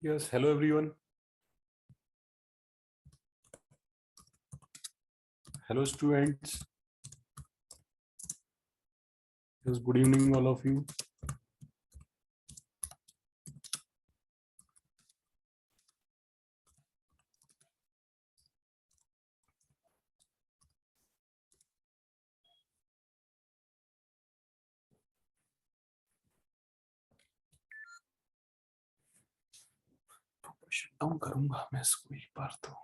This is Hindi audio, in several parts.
Yes, hello everyone. Hello students. Yes, good evening all of you. Shut down करूंगा मैं इसको एक बार तो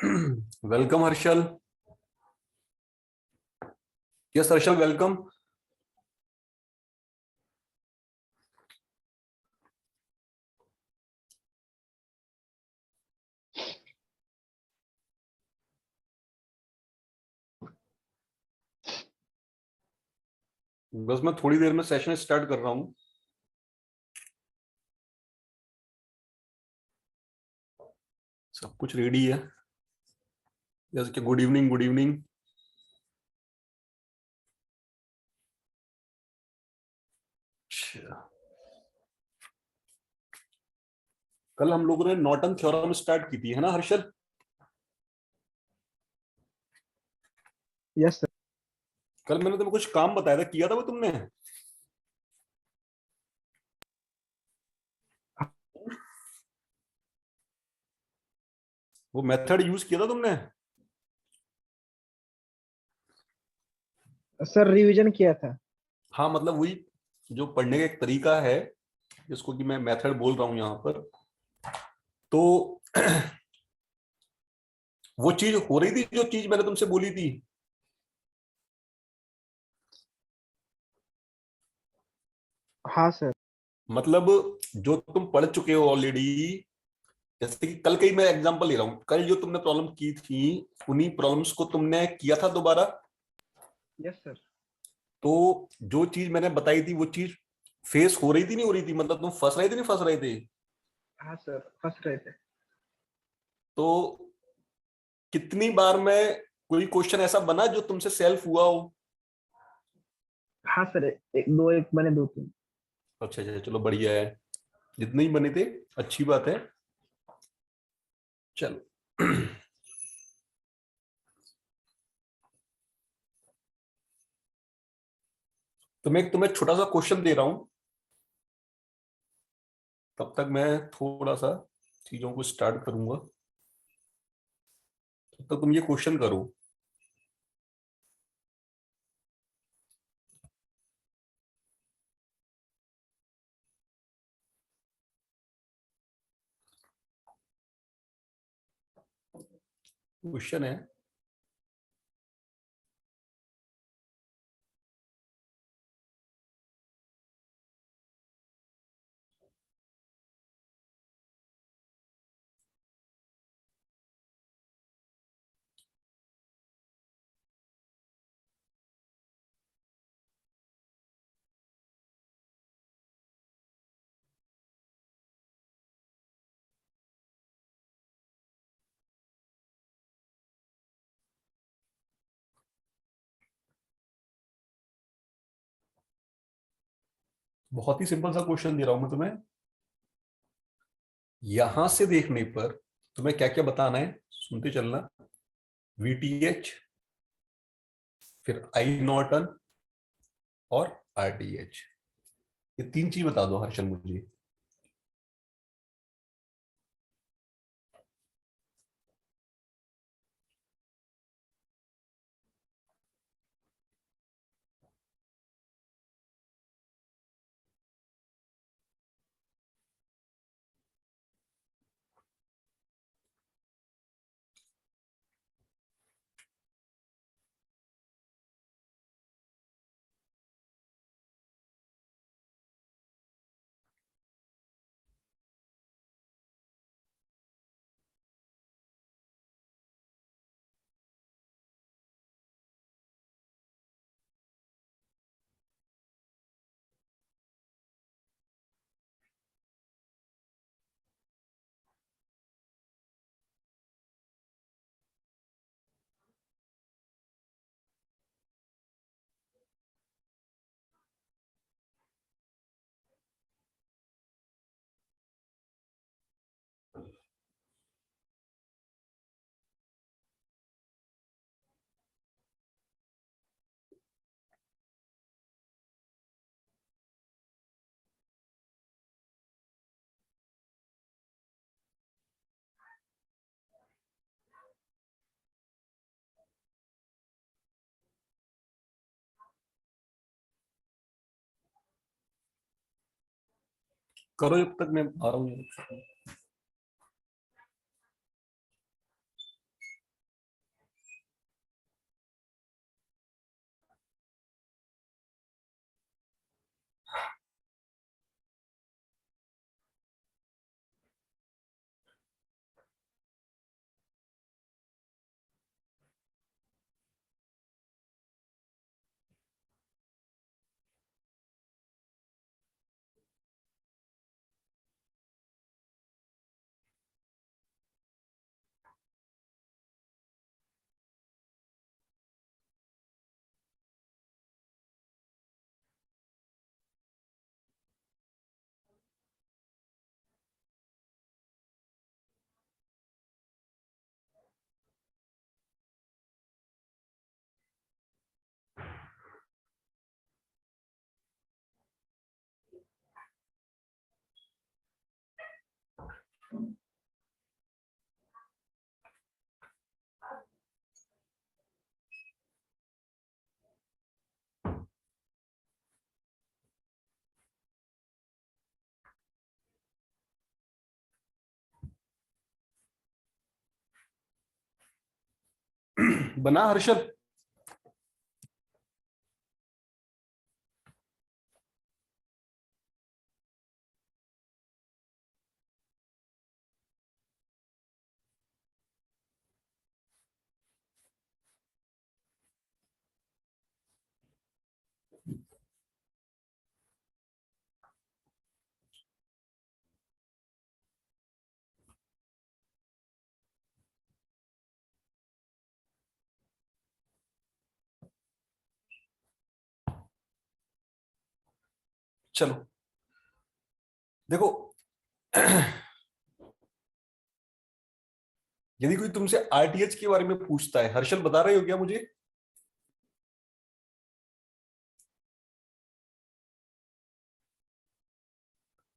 welcome Harshal. Yes Harshal, welcome. बस मैं थोड़ी देर में सेशन स्टार्ट कर रहा हूँ। सब कुछ रेडी है। जैसे कि गुड इवनिंग, गुड इवनिंग। कल हम लोगों ने नॉर्टन थ्योरम स्टार्ट की थी, है ना हर्षल? Yes sir. कल मैंने तुम्हें कुछ काम बताया था, किया था वो तुमने? वो मेथड यूज किया था तुमने? सर रिवीजन किया था। हाँ, मतलब वही जो पढ़ने का एक तरीका है, जिसको कि मैं मेथड बोल रहा हूं यहाँ पर। तो वो चीज हो रही थी, जो चीज मैंने तुमसे बोली थी। हाँ सर। मतलब जो तुम पढ़ चुके हो ऑलरेडी। जैसे कि कल का ही मैं एग्जांपल ले रहा हूँ, कल जो तुमने प्रॉब्लम की थी, उन्हीं प्रॉब्लम्स को तुमने किया था दोबारा। Yes sir. तो जो चीज मैंने बताई थी वो चीज फेस हो रही थी, नहीं हो रही थी? मतलब तुम फंस रहे थे, नहीं फंस रहे थे? हाँ सर, फंस रहे थे। तो कितनी बार में कोई क्वेश्चन ऐसा बना जो तुमसे सेल्फ हुआ हो? हाँ सर, एक बने, दो तीन। अच्छा अच्छा, चलो बढ़िया है। जितने ही बने थे अच्छी बात है। चलो। तो मैं तुम्हें छोटा सा क्वेश्चन दे रहा हूं। तब तक मैं थोड़ा सा चीजों को स्टार्ट करूंगा। तब तक तुम ये क्वेश्चन करो। क्वेश्चन है, बहुत ही सिंपल सा क्वेश्चन दे रहा हूं मैं तुम्हें। यहां से देखने पर तुम्हें क्या क्या बताना है, सुनते चलना। वीटीएच, फिर आई नॉर्टन, और आरटीएच। ये तीन चीज बता दो हर्षल मुझे। करो जब तक मैं आ रहा हूँ। बना हर्षल? चलो देखो, यदि कोई तुमसे आरटीएच के बारे में पूछता है, हर्षल बता रहे हो क्या मुझे?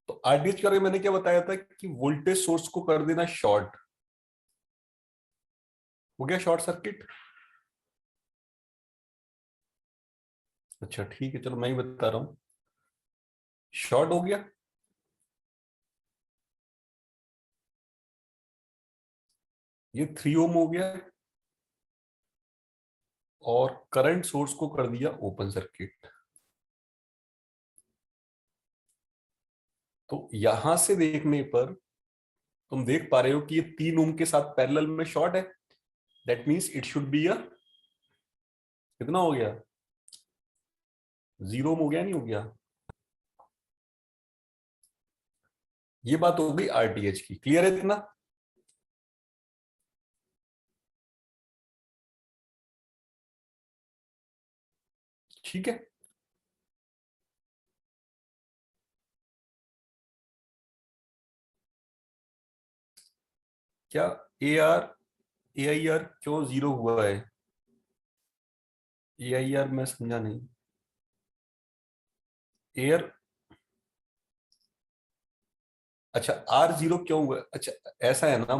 तो आरटीएच के बारे में मैंने क्या बताया था कि वोल्टेज सोर्स को कर देना शॉर्ट, हो गया शॉर्ट सर्किट। अच्छा ठीक है, चलो मैं ही बता रहा हूं, शॉर्ट हो गया। ये 3 ओम हो गया और करंट सोर्स को कर दिया ओपन सर्किट। तो यहां से देखने पर तुम देख पा रहे हो कि ये 3 ओम के साथ पैरेलल में शॉर्ट है। That means it should be अ, कितना हो गया, 0 ओम हो गया, नहीं हो गया? ये बात हो गई आरटीएच की, क्लियर है इतना? ठीक है। क्या A R, A I R क्यों 0 हुआ है? ए आई आर मैं समझा नहीं। एयर, अच्छा आर 0 क्यों हुआ? अच्छा ऐसा है ना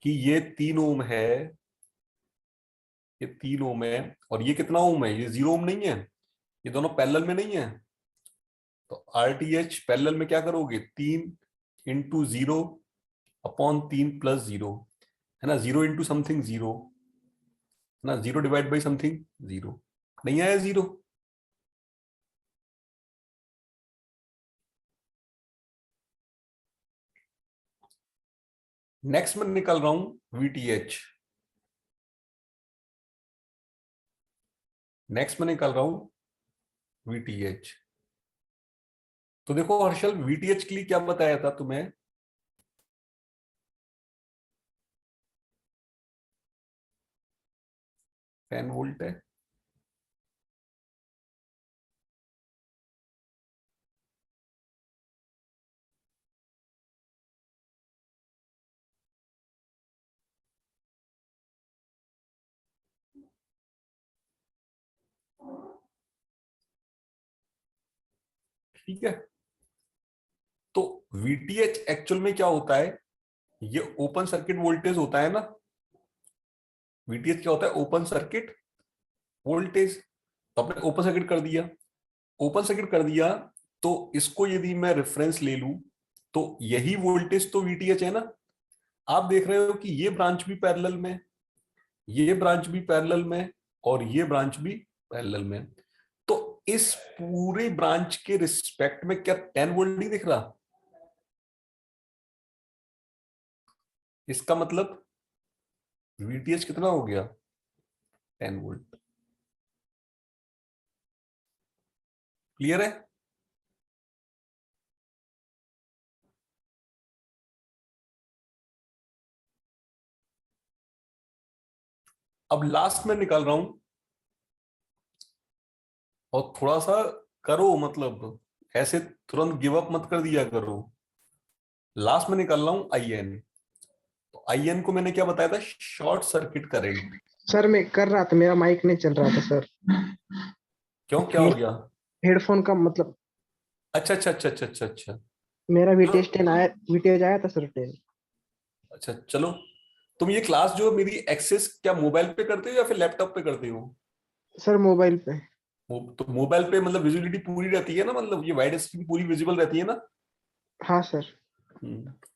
कि ये 3 ओम है, ये 3 ओम है, और ये कितना ओम है? ये 0 ओम नहीं है? ये दोनों पैरेलल में नहीं है? तो आरटीएच पैरेलल में क्या करोगे, 3 इंटू 0 अपॉन 3 प्लस 0, है ना, 0 इंटू समथिंग 0, है ना, 0 डिवाइड बाई समथिंग 0। नहीं आया 0? नेक्स्ट मैं निकल रहा हूं वीटीएच, नेक्स्ट मैं निकल रहा हूं वीटीएच। तो देखो हर्षल, वीटीएच के लिए क्या बताया था तुम्हें? 10 वोल्ट है। ठीक है, तो वीटीएच एक्चुअल में क्या होता है, ये ओपन सर्किट वोल्टेज होता है ना। वीटीएच क्या होता है, ओपन सर्किट वोल्टेज। तो आपने ओपन सर्किट कर दिया, ओपन सर्किट कर दिया, तो इसको यदि मैं रेफरेंस ले लूं तो यही वोल्टेज तो वीटीएच है ना। आप देख रहे हो कि ये ब्रांच भी पैरेलल में, ये ब्रांच भी पैरेलल में, और ये ब्रांच भी पैरेलल में। तो इस पूरे ब्रांच के रिस्पेक्ट में क्या 10 वोल्ट नहीं दिख रहा? इसका मतलब वीटीएच कितना हो गया? 10 वोल्ट। क्लियर है? अब लास्ट में निकाल रहा हूं, और थोड़ा सा करो, मतलब ऐसे तुरंत गिव अप मत कर दिया करो। लास्ट में निकाल रहा हूं आई एन। तो आई एन को मैंने क्या बताया था? Short circuit current. सर मैं कर रहा था, मेरा माइक नहीं चल रहा था सर। क्यों, क्या हो गया? हेडफोन का मतलब। अच्छा अच्छा अच्छा अच्छा अच्छा अच्छा। मेरा चलो, वीटेज 10 आया, वीटेज आया था सर 10। अच्छा चलो। तुम ये क्लास जो मेरी एक्सेस क्या मोबाइल पे करते हो या फिर लैपटॉप पे करते हो? सर मोबाइल पे। तो मोबाइल पे मतलब विजिबिलिटी पूरी रहती है ना, मतलब ये वाइड स्क्रीन पूरी विजिबल रहती है ना? हाँ सर।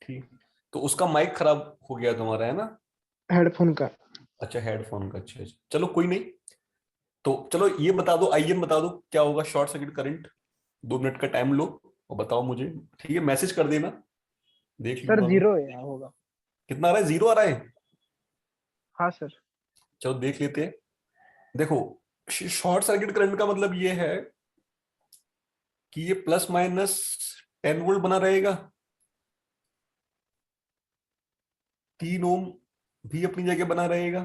ठीक। तो उसका माइक खराब हो गया तुम्हारा, है ना? हेडफोन का। अच्छा, हेडफोन का। अच्छा अच्छा, चलो कोई नहीं। तो चलो ये बता दो, आईएन बता दो क्या होगा शॉर्ट सर्किट करंट। 2 मिनट का टाइम लो और बताओ मुझे। ठीक है, मैसेज कर देना, देख सर लूंगा मैं। जीरो यहाँ होगा। कितना आ रहा है? 0 आ रहा है? हाँ सर। चलो देख लेते हैं। देखो, शॉर्ट सर्किट करंट का मतलब ये है कि ये ±10 वोल्ट बना रहेगा। 3 ओम भी अपनी जगह बना रहेगा,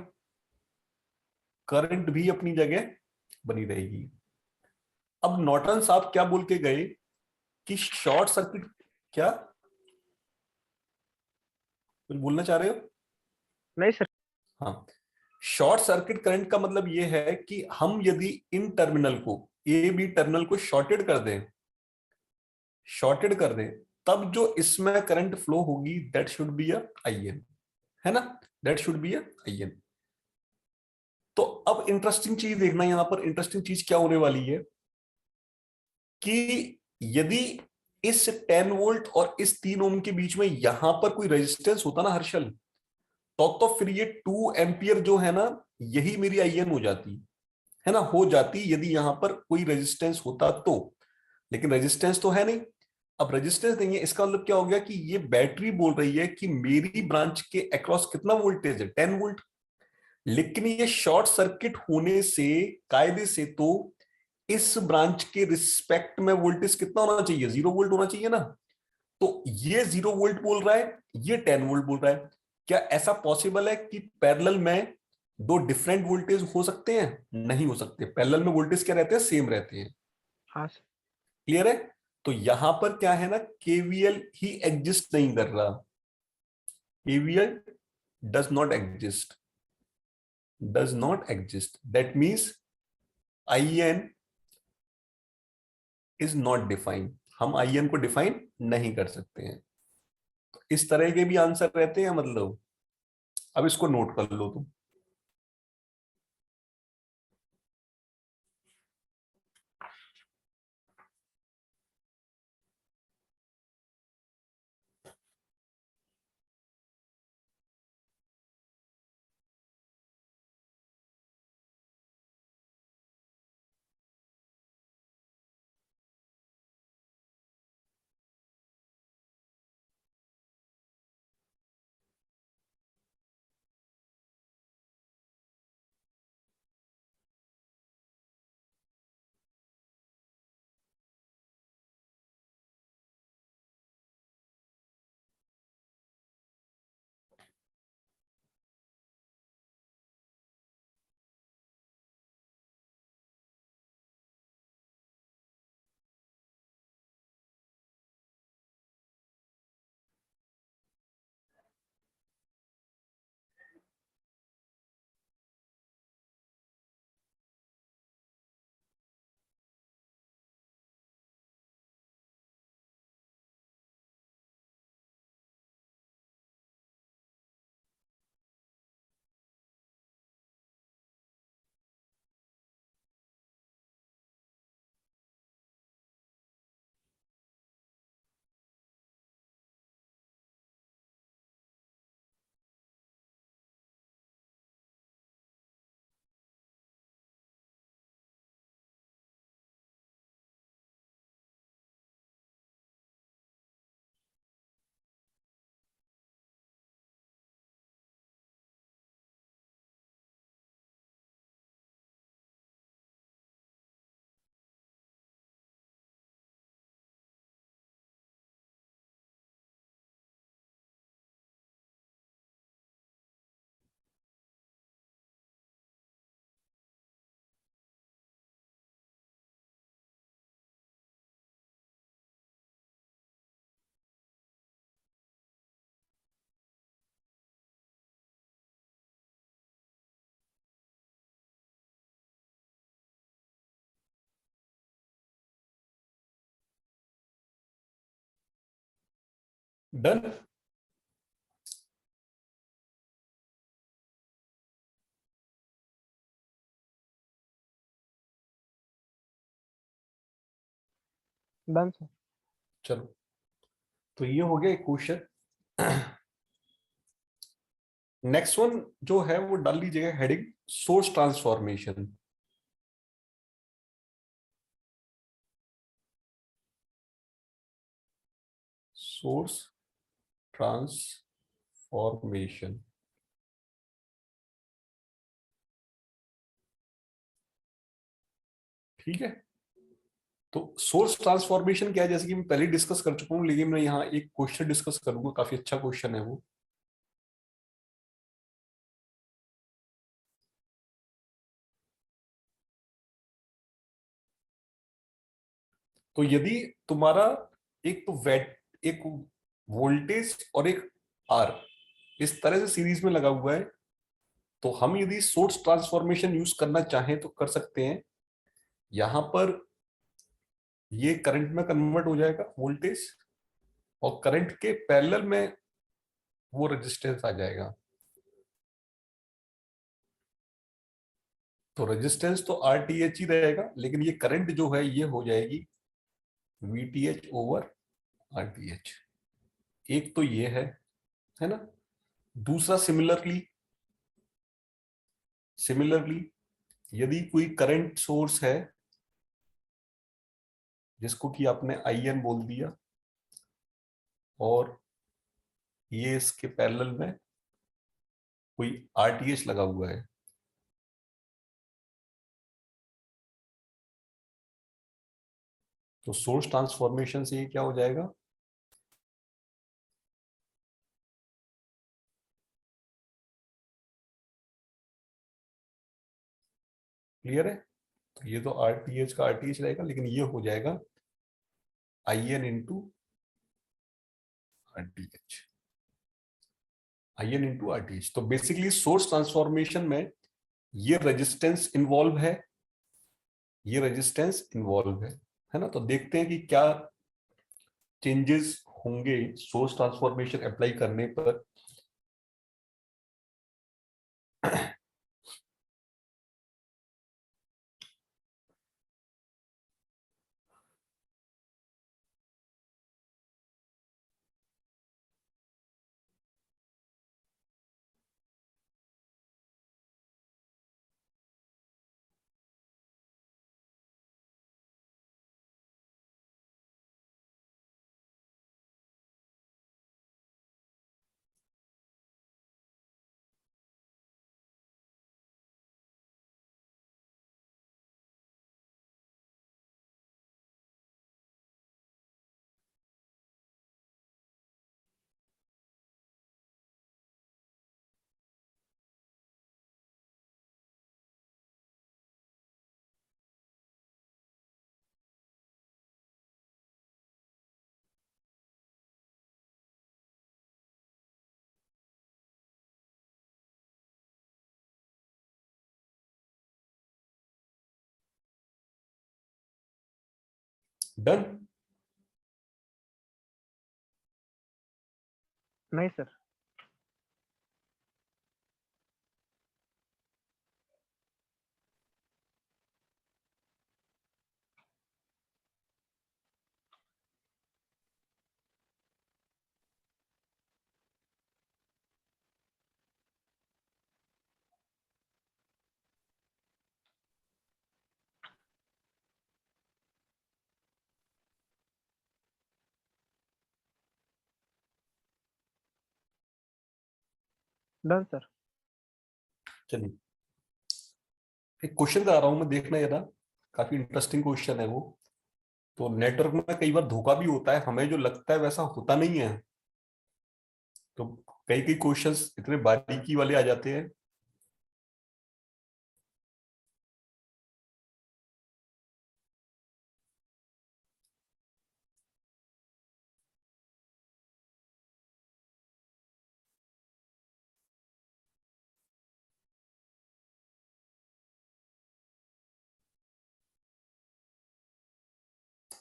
करंट भी अपनी जगह बनी रहेगी। अब नॉर्टन साहब क्या बोल के गए कि शॉर्ट सर्किट, क्या कुछ बोलना चाह रहे हो? नहीं सर। हाँ, शॉर्ट सर्किट करंट का मतलब यह है कि हम यदि इन टर्मिनल को, ए बी टर्मिनल को शॉर्टेड कर दें, तब जो इसमें करंट फ्लो होगी that should be a IN, है ना? That should be a IN. तो अब इंटरेस्टिंग चीज देखना, यहां पर इंटरेस्टिंग चीज क्या होने वाली है कि यदि इस 10 वोल्ट और इस 3 ओम के बीच में यहां पर कोई रेजिस्टेंस होता ना हर्षल, तो फिर ये 2 एम्पियर जो है ना, यही मेरी आईएन हो जाती, है ना? हो जाती यदि यहां पर कोई रेजिस्टेंस होता तो। लेकिन रेजिस्टेंस तो है नहीं। अब रेजिस्टेंस नहीं है, इसका मतलब क्या हो गया कि ये बैटरी बोल रही है कि मेरी ब्रांच के अक्रॉस कितना वोल्टेज है? 10 वोल्ट। लेकिन ये शॉर्ट सर्किट होने से कायदे से तो इस ब्रांच के रिस्पेक्ट में वोल्टेज कितना होना चाहिए? 0 वोल्ट होना चाहिए ना? तो ये 0 वोल्ट बोल रहा है, ये 10 वोल्ट बोल रहा है। क्या ऐसा पॉसिबल है कि पैरेलल में दो डिफरेंट वोल्टेज हो सकते हैं? नहीं हो सकते। पैरेलल में वोल्टेज क्या रहते हैं? सेम रहते हैं। हाँ सर। क्लियर है? तो यहां पर क्या है ना, केवीएल ही एग्जिस्ट नहीं कर रहा। KVL does not exist. That means IN is not defined. हम आईएन को डिफाइन नहीं कर सकते हैं। इस तरह के भी आंसर रहते हैं, मतलब। अब इसको नोट कर लो तुम। डन। Done sir. चलो, तो ये हो गया एक क्वेश्चन। नेक्स्ट वन जो है वो डाल लीजिएगा heading source transformation. Source transformation. ठीक है, तो सोर्स ट्रांसफॉर्मेशन क्या है, जैसे कि मैं पहले डिस्कस कर चुका हूं, लेकिन मैं यहाँ एक क्वेश्चन डिस्कस करूंगा, काफी अच्छा क्वेश्चन है वो। तो यदि तुम्हारा एक तो वेट, एक वोल्टेज और एक आर इस तरह से सीरीज में लगा हुआ है, तो हम यदि सोर्स ट्रांसफॉर्मेशन यूज करना चाहें तो कर सकते हैं। यहां पर ये करंट में कन्वर्ट हो जाएगा वोल्टेज, और करंट के पैरेलल में वो रेजिस्टेंस आ जाएगा। तो रेजिस्टेंस तो आर टी एच ही रहेगा, लेकिन ये करंट जो है ये हो जाएगी VTH over are T H. एक तो ये है ना। दूसरा सिमिलरली, सिमिलरली यदि कोई करंट सोर्स है जिसको कि आपने आई एन बोल दिया, और ये इसके पैरेलल में कोई आरटीएच लगा हुआ है, तो सोर्स ट्रांसफॉर्मेशन से ये क्या हो जाएगा, क्लियर है। तो ये तो आरटीएच का आरटीएच रहेगा, लेकिन ये हो जाएगा I N into RTH. I N into RTH. तो बेसिकली सोर्स ट्रांसफॉर्मेशन में ये रेजिस्टेंस इन्वॉल्व है, ये रेजिस्टेंस इन्वॉल्व है ना। तो देखते हैं कि क्या चेंजेस होंगे सोर्स ट्रांसफॉर्मेशन अप्लाई करने पर। डन। नहीं सर। Done sir. चलिए, एक क्वेश्चन करा रहा हूं मैं, देखना जरा, काफी इंटरेस्टिंग क्वेश्चन है वो। तो नेटवर्क में कई बार धोखा भी होता है, हमें जो लगता है वैसा होता नहीं है। तो कई कई क्वेश्चंस इतने बारीकी वाले आ जाते हैं।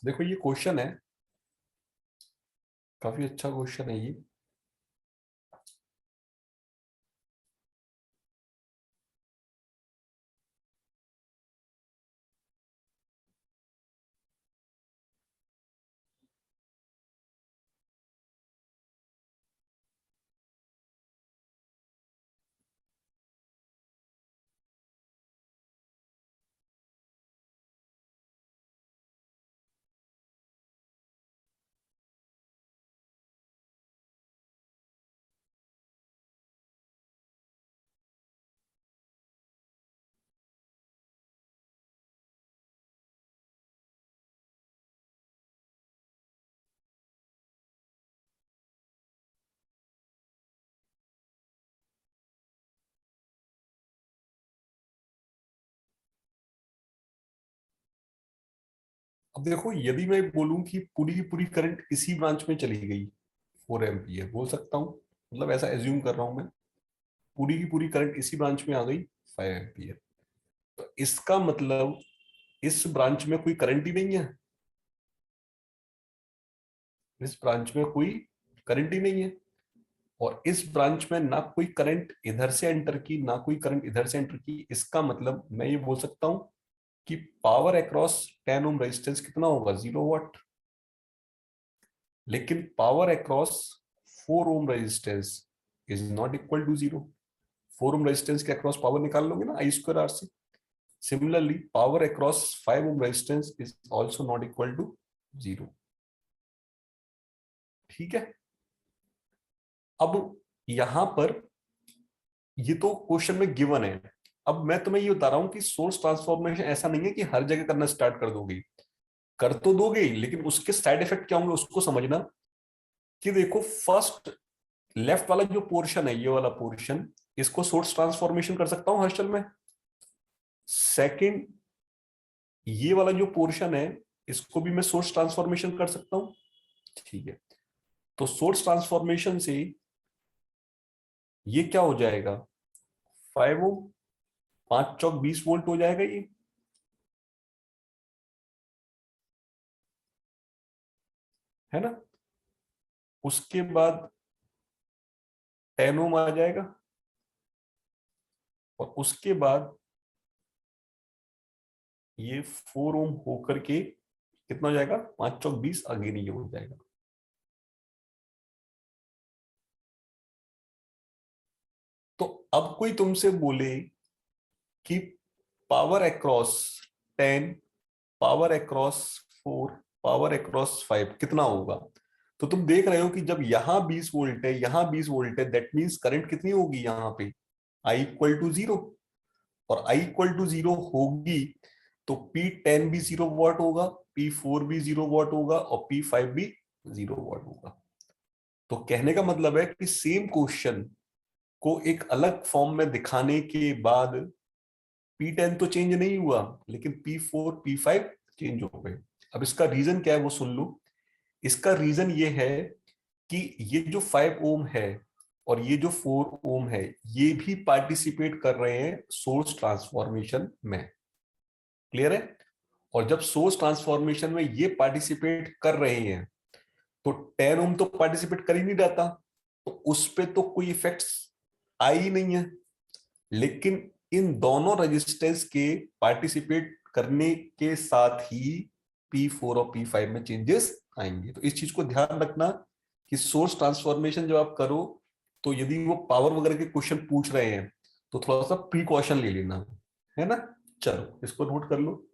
देखो ये क्वेश्चन है, काफी अच्छा क्वेश्चन है ये। अब देखो, यदि मैं बोलूं कि पूरी की पूरी करंट इसी ब्रांच में चली गई 4 एम्पियर, बोल सकता हूं, मतलब ऐसा एज्यूम कर रहा हूं मैं, पूरी की पूरी करंट इसी ब्रांच में आ गई 5 एम्पियर, तो इसका मतलब इस ब्रांच में कोई करंट ही नहीं है, इस ब्रांच में कोई करंट ही नहीं है। और इस ब्रांच में ना कोई करंट इधर से एंटर की, ना कोई करंट इधर से एंटर की, इसका मतलब मैं ये बोल सकता हूं कि पावर अक्रॉस 10 ओम रेजिस्टेंस कितना होगा, 0 वाट। लेकिन power across 4 ohm resistance is not equal to 0। 4 ohm resistance के अक्रॉस पावर निकाल लोगे ना आई स्क्वायर आर से। Similarly power across 5 ohm resistance is also not equal to 0। ठीक है। अब यहां पर ये तो क्वेश्चन में गिवन है। अब मैं तुम्हें ये बता रहा हूं कि सोर्स ट्रांसफॉर्मेशन ऐसा नहीं है कि हर जगह करना स्टार्ट कर दोगे, कर तो दोगे ही, लेकिन उसके साइड इफेक्ट क्या होंगे उसको समझना। कि देखो, फर्स्ट लेफ्ट वाला जो पोर्शन है, ये वाला पोर्शन, इसको सोर्स ट्रांसफॉर्मेशन कर सकता हूं हॉस्टल में। सेकंड, ये वाला जो पोर्शन है, इसको भी मैं सोर्स ट्रांसफॉर्मेशन कर सकता हूं। ठीक है। तो सोर्स ट्रांसफॉर्मेशन से ये क्या हो जाएगा, 5 ओम, 5 चौक 20 वोल्ट हो जाएगा ये, है ना। उसके बाद 10 ओम आ जाएगा, और उसके बाद ये 4 ओम होकर के कितना हो जाएगा, 5 चौक 20, अगेन ये हो जाएगा। तो अब कोई तुमसे बोले कि power across 10, power across 4, power across 5 कितना होगा, तो तुम देख रहे हो कि जब यहां 20 वोल्ट है, यहां 20 वोल्ट है, दैट मीन्स करंट कितनी होगी यहां पे, I = 0। और I = 0 होगी तो P10 भी 0 वाट होगा, P4 भी 0 वाट होगा, और P5 भी 0 वाट होगा। तो कहने का मतलब है कि सेम क्वेश्चन को एक अलग फॉर्म में दिखाने के बाद P10 तो चेंज नहीं हुआ, लेकिन P4 P5 चेंज हो गए। अब इसका रीजन क्या है वो सुन लो। इसका रीजन ये है कि ये जो 5 ओम है और ये जो 4 ओम है, ये भी पार्टिसिपेट कर रहे हैं सोर्स ट्रांसफॉर्मेशन में। क्लियर है। और जब सोर्स ट्रांसफॉर्मेशन में ये पार्टिसिपेट कर रहे हैं, तो 10 ओम तो पार्टिसिपेट कर ही नहीं रहता, तो उस पे तो कोई इफेक्ट्स आ ही नहीं है। लेकिन इन दोनों रेजिस्टेंस के पार्टिसिपेट करने के साथ ही P4 और P5 में चेंजेस आएंगे। तो इस चीज को ध्यान रखना कि सोर्स ट्रांसफॉर्मेशन जब आप करो, तो यदि वो पावर वगैरह के क्वेश्चन पूछ रहे हैं तो थोड़ा सा प्रिकॉशन ले लेना, है ना। चलो इसको नोट कर लो।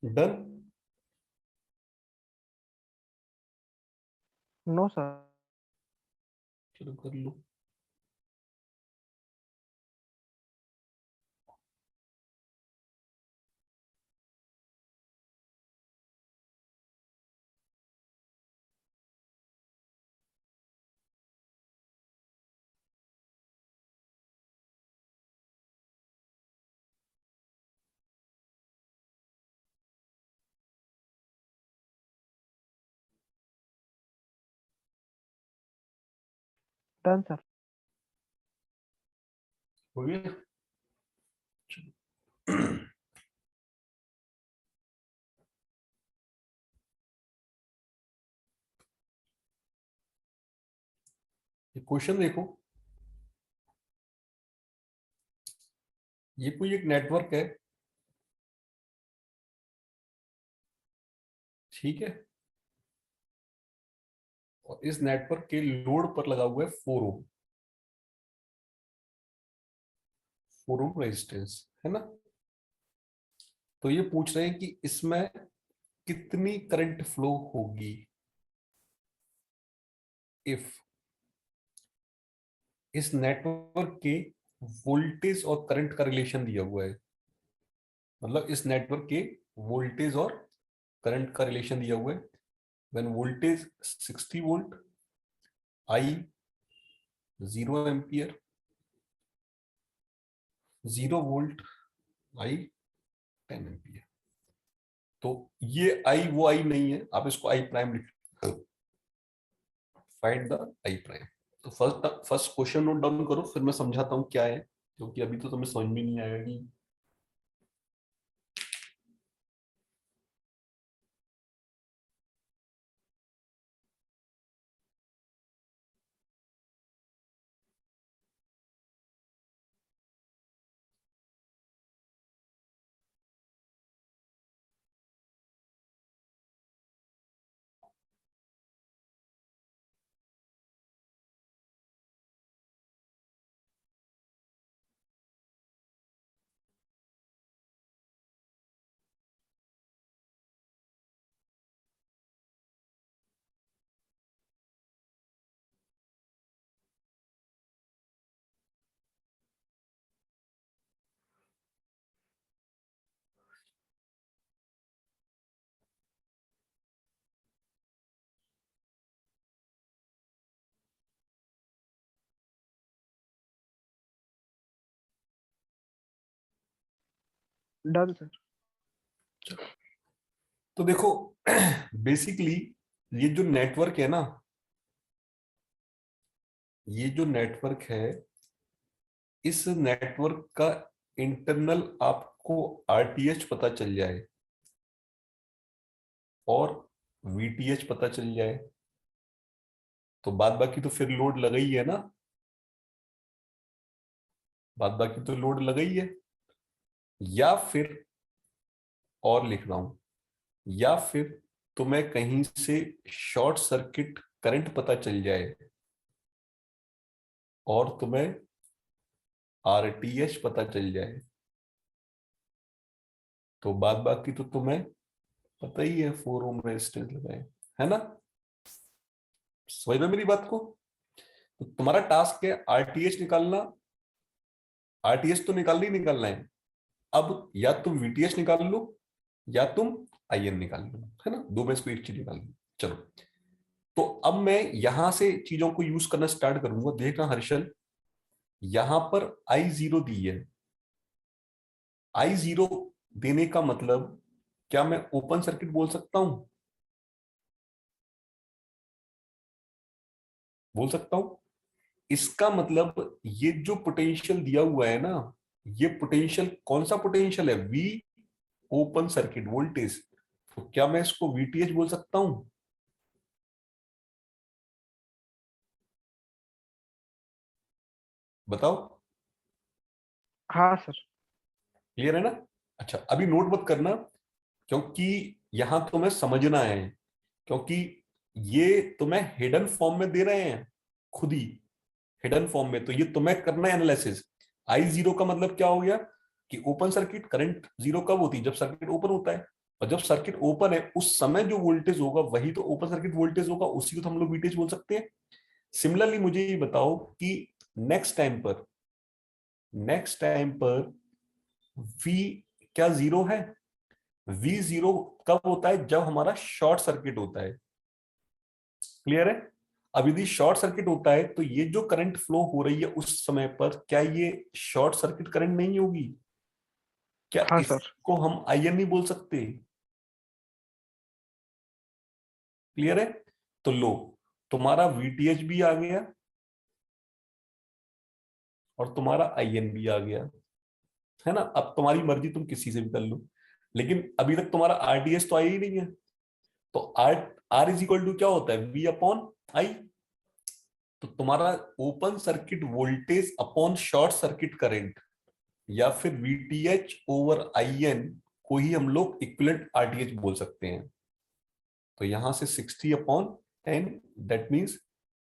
डन। No sir. चलो कर लो। Done sir. हो गया। ये क्वेश्चन देखो, ये कोई एक नेटवर्क है, ठीक है, और इस नेटवर्क के लोड पर लगा हुआ है 4 ओम, 4 ओम रेजिस्टेंस है ना। तो ये पूछ रहे हैं कि इसमें कितनी करंट फ्लो होगी इफ इस नेटवर्क के वोल्टेज और करंट का रिलेशन दिया हुआ है, मतलब इस नेटवर्क के वोल्टेज और करंट का रिलेशन दिया हुआ है। When voltage 60 volt, I 0 ampere, 0 volt, I 10 ampere. तो ये आई वो आई नहीं है, आप इसको आई प्राइम लिख, फाइंड द आई प्राइम। तो फर्स्ट क्वेश्चन नोट डाउन करो, फिर मैं समझाता हूँ क्या है, क्योंकि अभी तो तुम्हें समझ में नहीं आएगा कि डन सर। तो देखो बेसिकली ये जो नेटवर्क है ना, ये जो नेटवर्क है, इस नेटवर्क का इंटरनल आपको आरटीएच पता चल जाए और वीटीएच पता चल जाए, तो बाद बाकी तो फिर लोड लगा ही है ना, बाद बाकी तो लोड लगा ही है। या फिर और लिख रहा हूं, या फिर तुम्हें कहीं से शॉर्ट सर्किट करंट पता चल जाए और तुम्हें आरटीएच पता चल जाए, तो बाद बाकी तो तुम्हें पता ही है, 4 ओम रेजिस्टेंस लगाए, है ना। समझ में मेरी बात को। तो तुम्हारा टास्क है आरटीएच निकालना, आरटीएच तो निकालना ही निकालना है। अब या तुम वीटीएच निकाल लो या तुम आईएन निकाल लो, है ना, दो में से कोई एक चीज निकाल लो। चलो, तो अब मैं यहां से चीजों को यूज करना स्टार्ट करूंगा। देखना हर्षल, यहां पर I0 दी है। I0 देने का मतलब क्या मैं ओपन सर्किट बोल सकता हूं? बोल सकता हूं। इसका मतलब ये जो पोटेंशियल दिया हुआ है ना, ये पोटेंशियल कौन सा पोटेंशियल है? V open circuit voltage. तो क्या मैं इसको वीटीएच बोल सकता हूं? बताओ। हाँ सर। क्लियर है ना? अच्छा, अभी नोट मत करना, क्योंकि यहां तुम्हें समझना है, क्योंकि ये तुम्हें हिडन फॉर्म में दे रहे हैं, खुद ही हिडन फॉर्म में। तो ये तुम्हें करना है एनालिसिस। I0 का मतलब क्या हो गया कि ओपन सर्किट करंट जीरो कब होती है? जब सर्किट ओपन होता है। और जब सर्किट ओपन है उस समय जो वोल्टेज होगा वही तो ओपन सर्किट वोल्टेज होगा, उसी को तो हम लोग वीटीएच बोल सकते हैं। सिमिलरली मुझे ये बताओ कि नेक्स्ट टाइम पर V क्या जीरो है? V जीरो कब होता है? जब हमारा शॉर्ट सर्किट होता है। क्लियर है? अब यदि शॉर्ट सर्किट होता है तो ये जो करंट फ्लो हो रही है उस समय पर, क्या ये शॉर्ट सर्किट करंट नहीं होगी? क्या हाँ सर। इसको हम आईएन नहीं बोल सकते? क्लियर है? तो लो, तुम्हारा वीटीएच भी आ गया और तुम्हारा आईएन भी आ गया, है ना? अब तुम्हारी मर्जी, तुम किसी से भी कर लो, लेकिन अभी तक तुम्हारा आरडीएस तो आया ही नहीं है। तो आर इज इक्वल टू क्या होता है? V upon I. तो तुम्हारा open circuit voltage upon short circuit current, या फिर वीटीएच ओवर आईएन को ही हम लोग इक्विवेलेंट आरटीएच बोल सकते हैं। तो यहां से 60 अपॉन 10, दैट मीन्स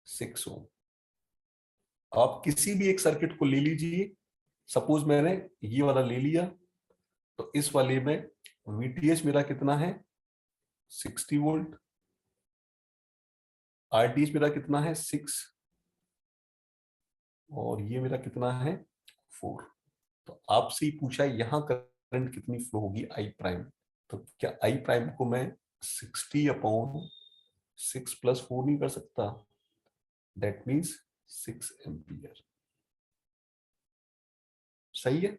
6 ओम। आप किसी भी एक सर्किट को ले लीजिए, सपोज मैंने ये वाला ले लिया, तो इस वाले में वीटीएच मेरा कितना है? 60 वोल्ट। आरटीएच मेरा कितना है? 6। और ये मेरा कितना है? 4। तो आपसे ही पूछा यहां करंट कितनी फ्लो होगी? I prime. तो क्या आई प्राइम को मैं 60 अपॉन 6 प्लस 4 नहीं कर सकता? That means 6 ampere. सही है?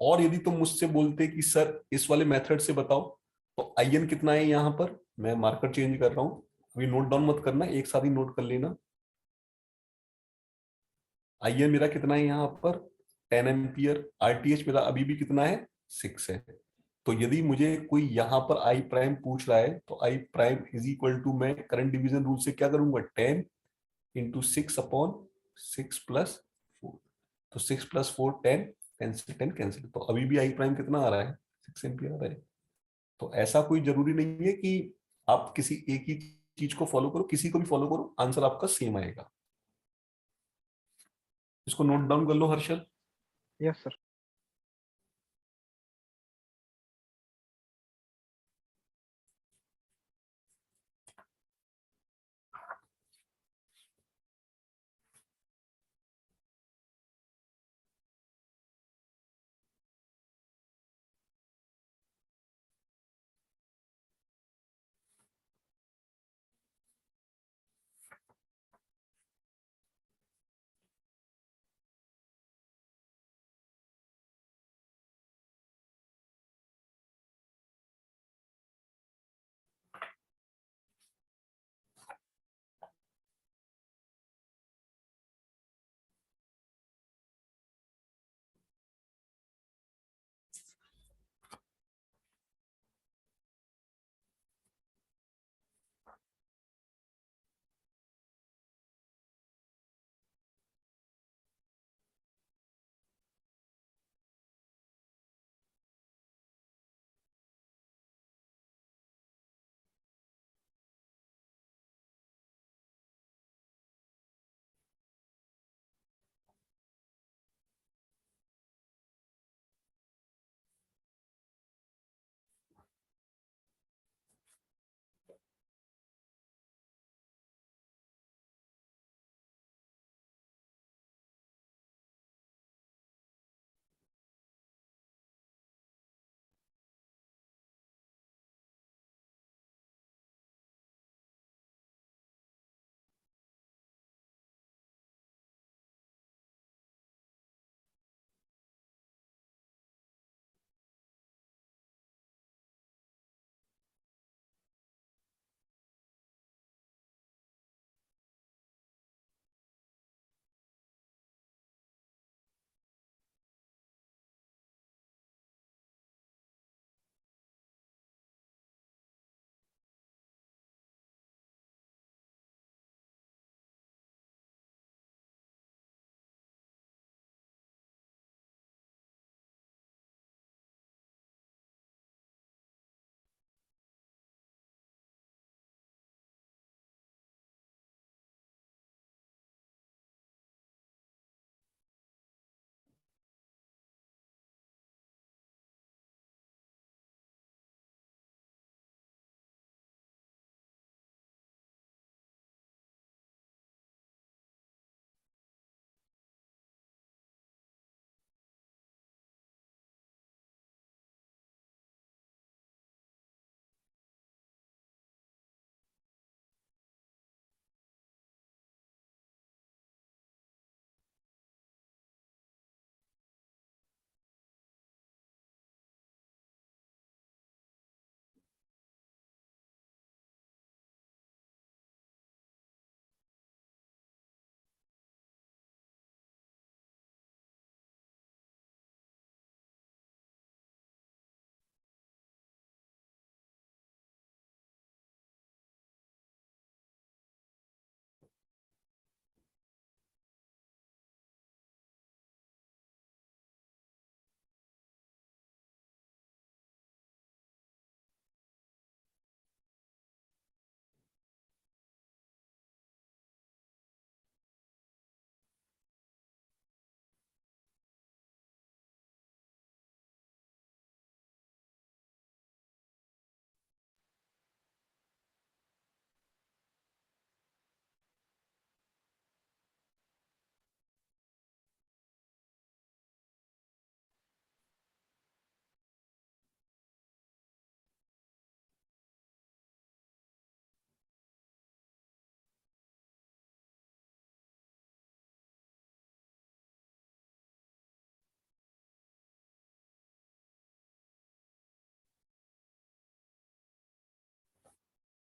और यदि तुम मुझसे बोलते कि सर इस वाले मेथड से बताओ, तो आईएन कितना है यहां पर? मैं मार्कर चेंज कर रहा हूं, अभी नोट डाउन मत करना, एक साथ ही नोट कर लेना। आईएन मेरा कितना है यहां पर? 10 एम्पियर। आरटीएच मेरा अभी भी कितना है? 6 है। तो यदि मुझे कोई यहां पर आई प्राइम पूछ रहा है, तो I prime is equal to, मैं करंट डिवीजन रूल से क्या करूंगा? 10 इंटू 6 अपॉन 6 प्लस 4। तो 6 प्लस 4 10, 10 से 10 कैंसिल, तो अभी भी आई प्राइम कितना आ रहा है? 6 एम्पियर आ रहा है। तो ऐसा कोई जरूरी नहीं है कि आप किसी एक ही चीज को फॉलो करो, किसी को भी फॉलो करो, आंसर आपका सेम आएगा। इसको नोट डाउन कर लो हर्षल। Yes sir.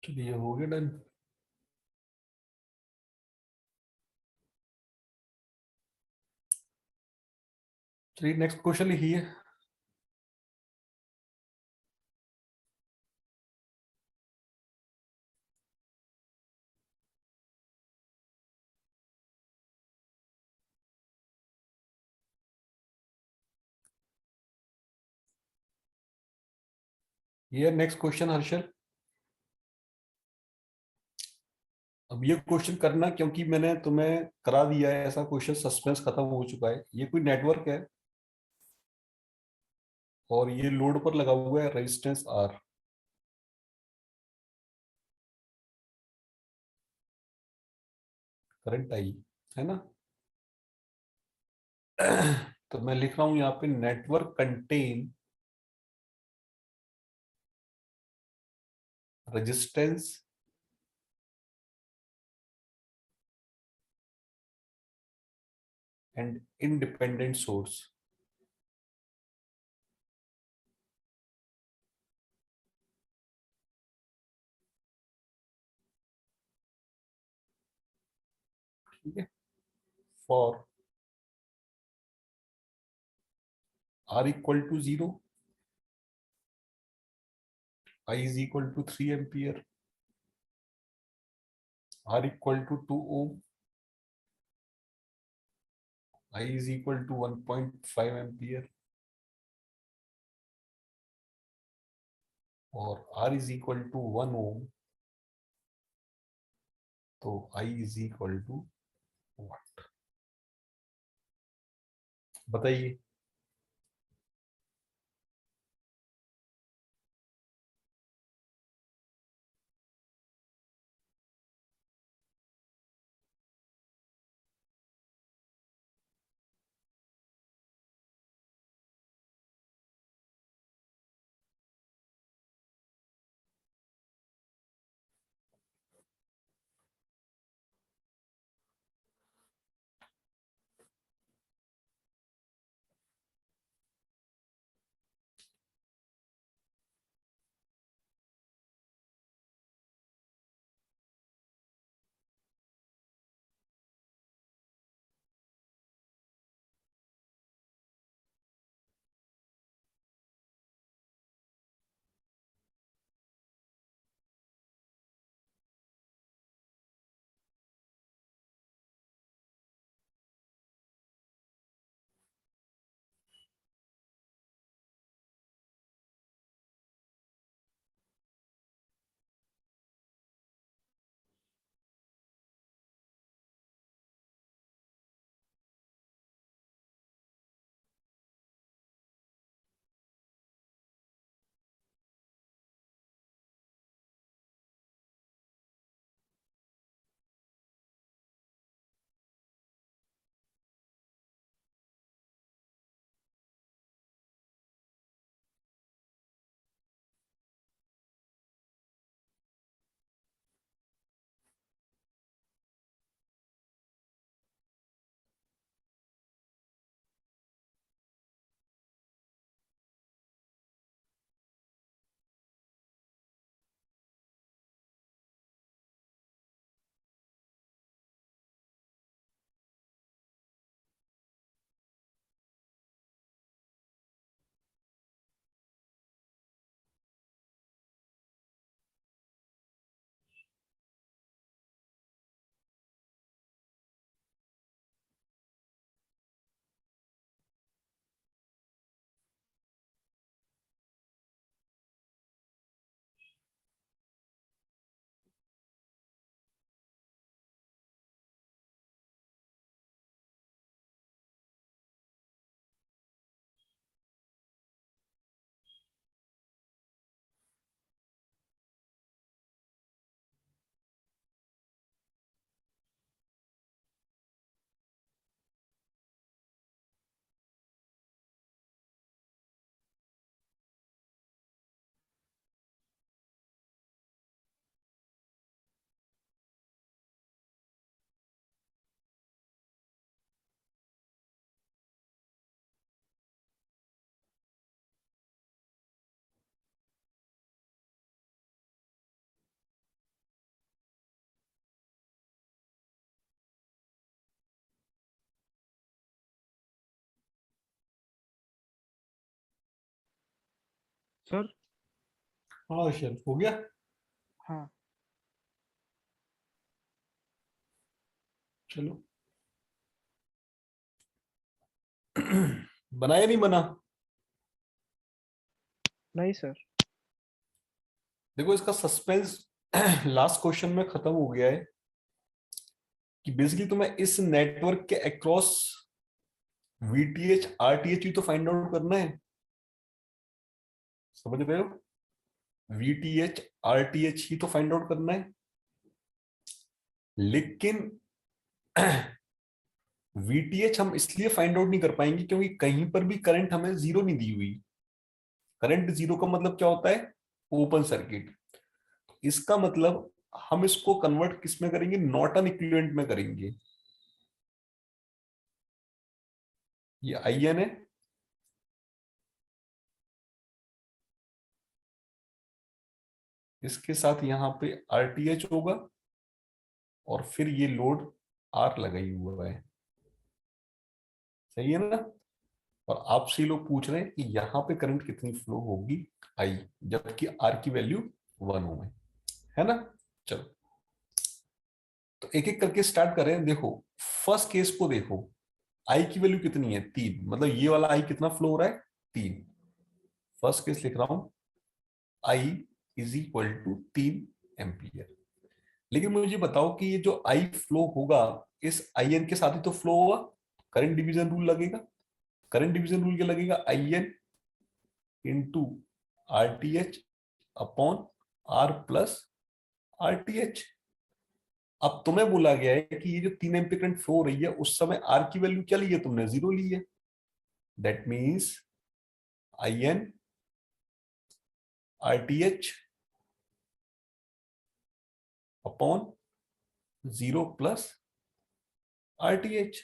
चलिए हो गया डन। चलिए नेक्स्ट क्वेश्चन लिखिए। ये नेक्स्ट क्वेश्चन हर्षल। अब ये क्वेश्चन करना क्योंकि मैंने तुम्हें करा दिया है ऐसा क्वेश्चन, सस्पेंस खत्म हो चुका है। ये कोई नेटवर्क है और ये लोड पर लगा हुआ है रेजिस्टेंस आर, करंट आई, है ना। तो मैं लिख रहा हूं यहाँ पे network contain resistance and independent source. ठीक है। For R equal to 0, I is equal to 3 ampere, R equal to 2 ohm, I is equal to 1.5 ampere और R is equal to 1 ohm, तो I is equal to what? बताइए। सर। हाँ हर्षल, हो गया। हाँ चलो। बना या नहीं बना? नहीं सर। देखो इसका सस्पेंस लास्ट क्वेश्चन में खत्म हो गया है कि बेसिकली तुम्हें इस नेटवर्क के अक्रॉस वीटीएच आरटीएच ही तो फाइंड आउट करना है। समझ रहे हो? वीटीएच आरटीएच ही तो फाइंड आउट करना है। लेकिन वीटीएच हम इसलिए फाइंड आउट नहीं कर पाएंगे क्योंकि कहीं पर भी करंट हमें जीरो नहीं दी हुई। करंट जीरो का मतलब क्या होता है? Open circuit. इसका मतलब हम इसको कन्वर्ट किस में करेंगे? नॉर्टन इक्विवेलेंट में करेंगे। ये आई एन है, इसके साथ यहां पे आरटीएच होगा और फिर ये लोड आर लगाई हुआ है। सही है ना? और आपसे लोग पूछ रहे हैं कि यहां पे करंट कितनी फ्लो होगी? आई, जबकि आर की वैल्यू 1 ओम है ना? चलो, तो एक एक करके स्टार्ट करें। देखो फर्स्ट केस को देखो, आई की वैल्यू कितनी है? 3। मतलब ये वाला आई कितना फ्लो हो रहा है? 3। फर्स्ट केस लिख रहा हूं, आई इज इक्वल टू 3 एम्पियर। लेकिन मुझे बताओ कि ये जो आई फ्लो होगा, इस आई एन के साथ ही तो फ्लो होगा। करंट डिवीजन रूल लगेगा। करंट डिवीजन रूल क्या लगेगा? I N into R T H upon R plus R T H. अब तुम्हें बोला गया है कि ये जो 3 एम्पीयर करंट फ्लो हो रही है, उस समय आर की वैल्यू क्या ली है तुमने? 0 ली है। That means I N R T H upon 0 plus R T H.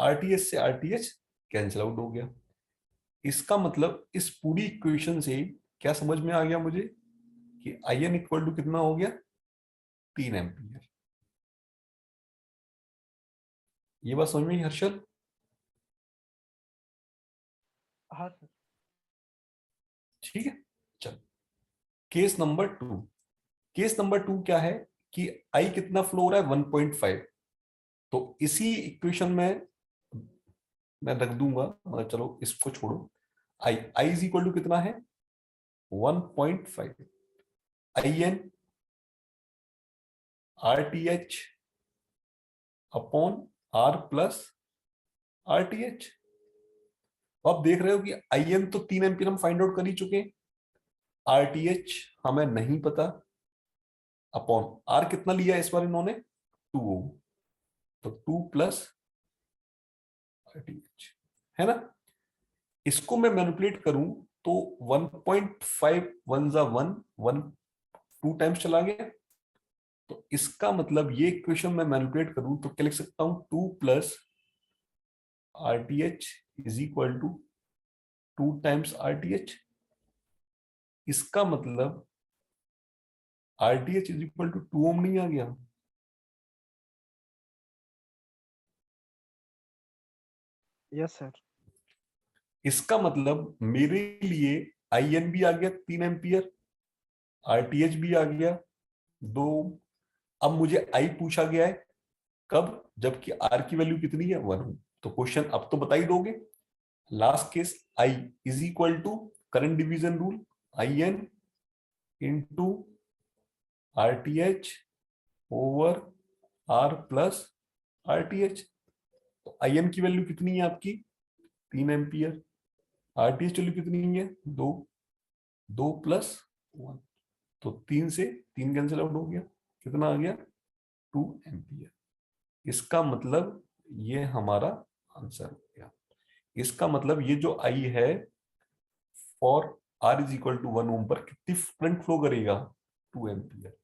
RTH से आरटीएच कैंसिल आउट हो गया। इसका मतलब इस पूरी इक्वेशन से क्या समझ में आ गया मुझे कि आई एन इक्वल टू कितना हो गया? 3 एम्पियर। ये बात समझ में आई हर्षल? हाँ सर। ठीक है। चल, केस नंबर 2। केस नंबर 2 क्या है कि आई कितना फ्लो हो रहा है? 1.5। तो इसी इक्वेशन में मैं रख दूंगा, मतलब चलो इसको छोड़ो। I I is equal to कितना है? 1.5 I N R T H upon R plus R T H. आप देख रहे हो कि आई एन तो 3 एम्पियर हम फाइंड आउट कर ही चुके हैं, आर टी एच हमें नहीं पता, अपॉन आर कितना लिया इस बार इन्होंने? 2 ओम। तो 2 प्लस आर टी एच, है ना? इसको मैं मैनिपुलेट करूं तो 1.5 वन जा 1, 1 2 टाइम्स चला गया। तो इसका मतलब ये इक्वेशन मैं मैनिपुलेट करूं तो क्या लिख सकता हूं? 2 plus R T H is equal to 2 times R T H. इसका मतलब R T H is equal to 2 ohm नहीं आ गया? Yes sir. इसका मतलब मेरे लिए आई एन भी आ गया 3 एम्पियर, आरटीएच भी आ गया 2। अब मुझे आई पूछा गया है कब? जबकि आर की वैल्यू कितनी है? 1। तो क्वेश्चन अब तो बता ही दोगे। Last case I is equal to current division rule, I N into R T H over R plus R T H. तो आई एन की वैल्यू कितनी है आपकी? 3 ampere. R T H value कितनी है? 2। 2 प्लस 1, तो 3 से 3 कैंसिल आउट हो गया। कितना आ गया? 2 एम्पियर। इसका मतलब ये हमारा आंसर हो गया। इसका मतलब ये जो आई है for R is equal to 1 ohm पर कितनी करंट फ्लो करेगा? 2 एम्पियर।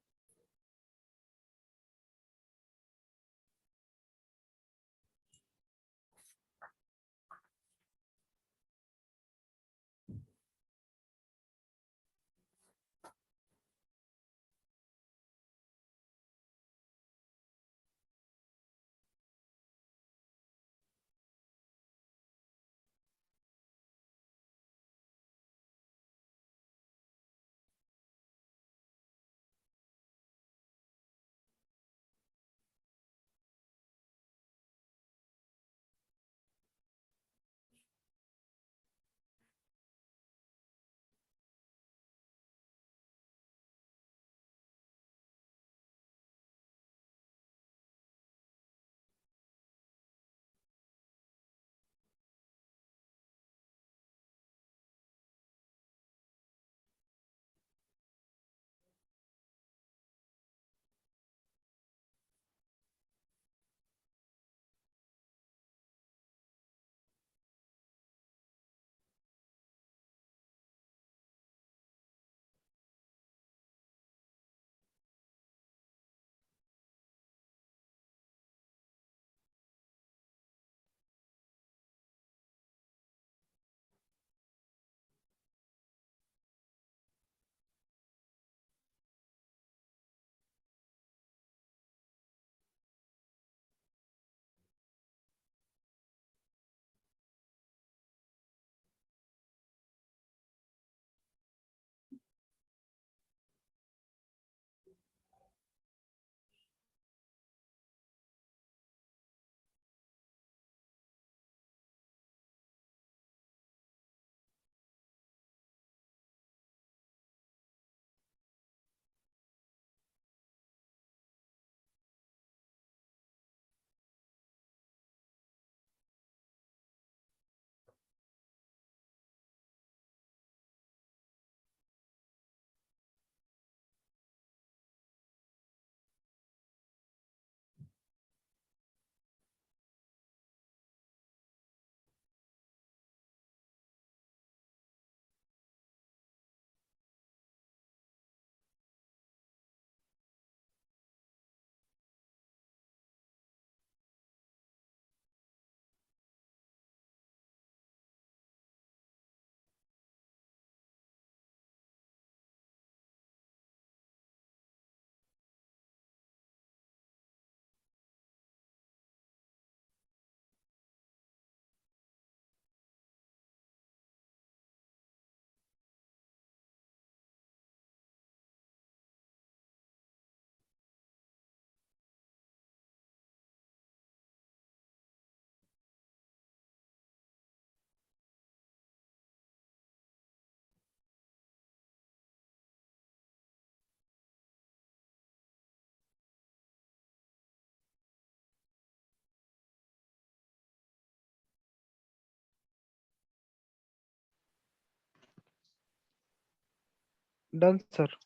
Done sir.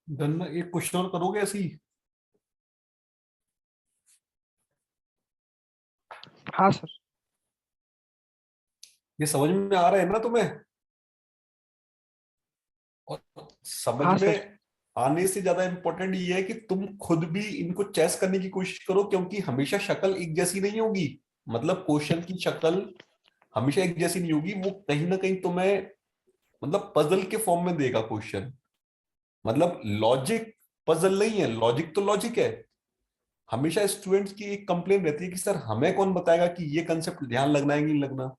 डन। एक क्वेश्चन और करोगे ऐसे ही? हाँ सर। ये समझ में आ रहा है ना तुम्हें? और समझ हाँ सर। में आने से ज्यादा इंपॉर्टेंट ये है कि तुम खुद भी इनको चेस करने की कोशिश करो, क्योंकि हमेशा शक्ल एक जैसी नहीं होगी। मतलब क्वेश्चन की शक्ल हमेशा एक जैसी नहीं होगी, वो कहीं ना कहीं तुम्हें मतलब पजल के फॉर्म में देगा क्वेश्चन। मतलब लॉजिक पजल नहीं है, लॉजिक तो लॉजिक है। हमेशा स्टूडेंट्स की एक कंप्लेन रहती है कि सर हमें कौन बताएगा कि ये कंसेप्ट ध्यान लगना है कि नहीं लगना।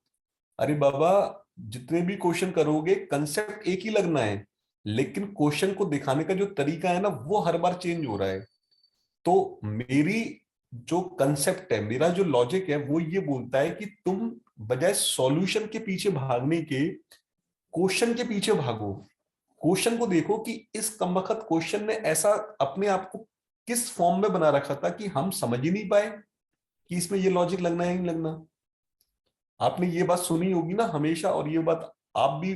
अरे बाबा, जितने भी क्वेश्चन करोगे कंसेप्ट एक ही लगना है, लेकिन क्वेश्चन को दिखाने का जो तरीका है ना वो हर बार चेंज हो रहा है। तो मेरी जो कंसेप्ट है, मेरा जो लॉजिक है वो ये बोलता है कि तुम बजाय सॉल्यूशन के पीछे भागने के क्वेश्चन के पीछे भागो। क्वेश्चन को देखो कि इस कमबख्त क्वेश्चन ने ऐसा अपने आप को किस फॉर्म में बना रखा था कि हम समझ ही नहीं पाए कि इसमें ये लॉजिक लगना है नहीं लगना। आपने ये बात सुनी होगी ना हमेशा, और ये बात आप भी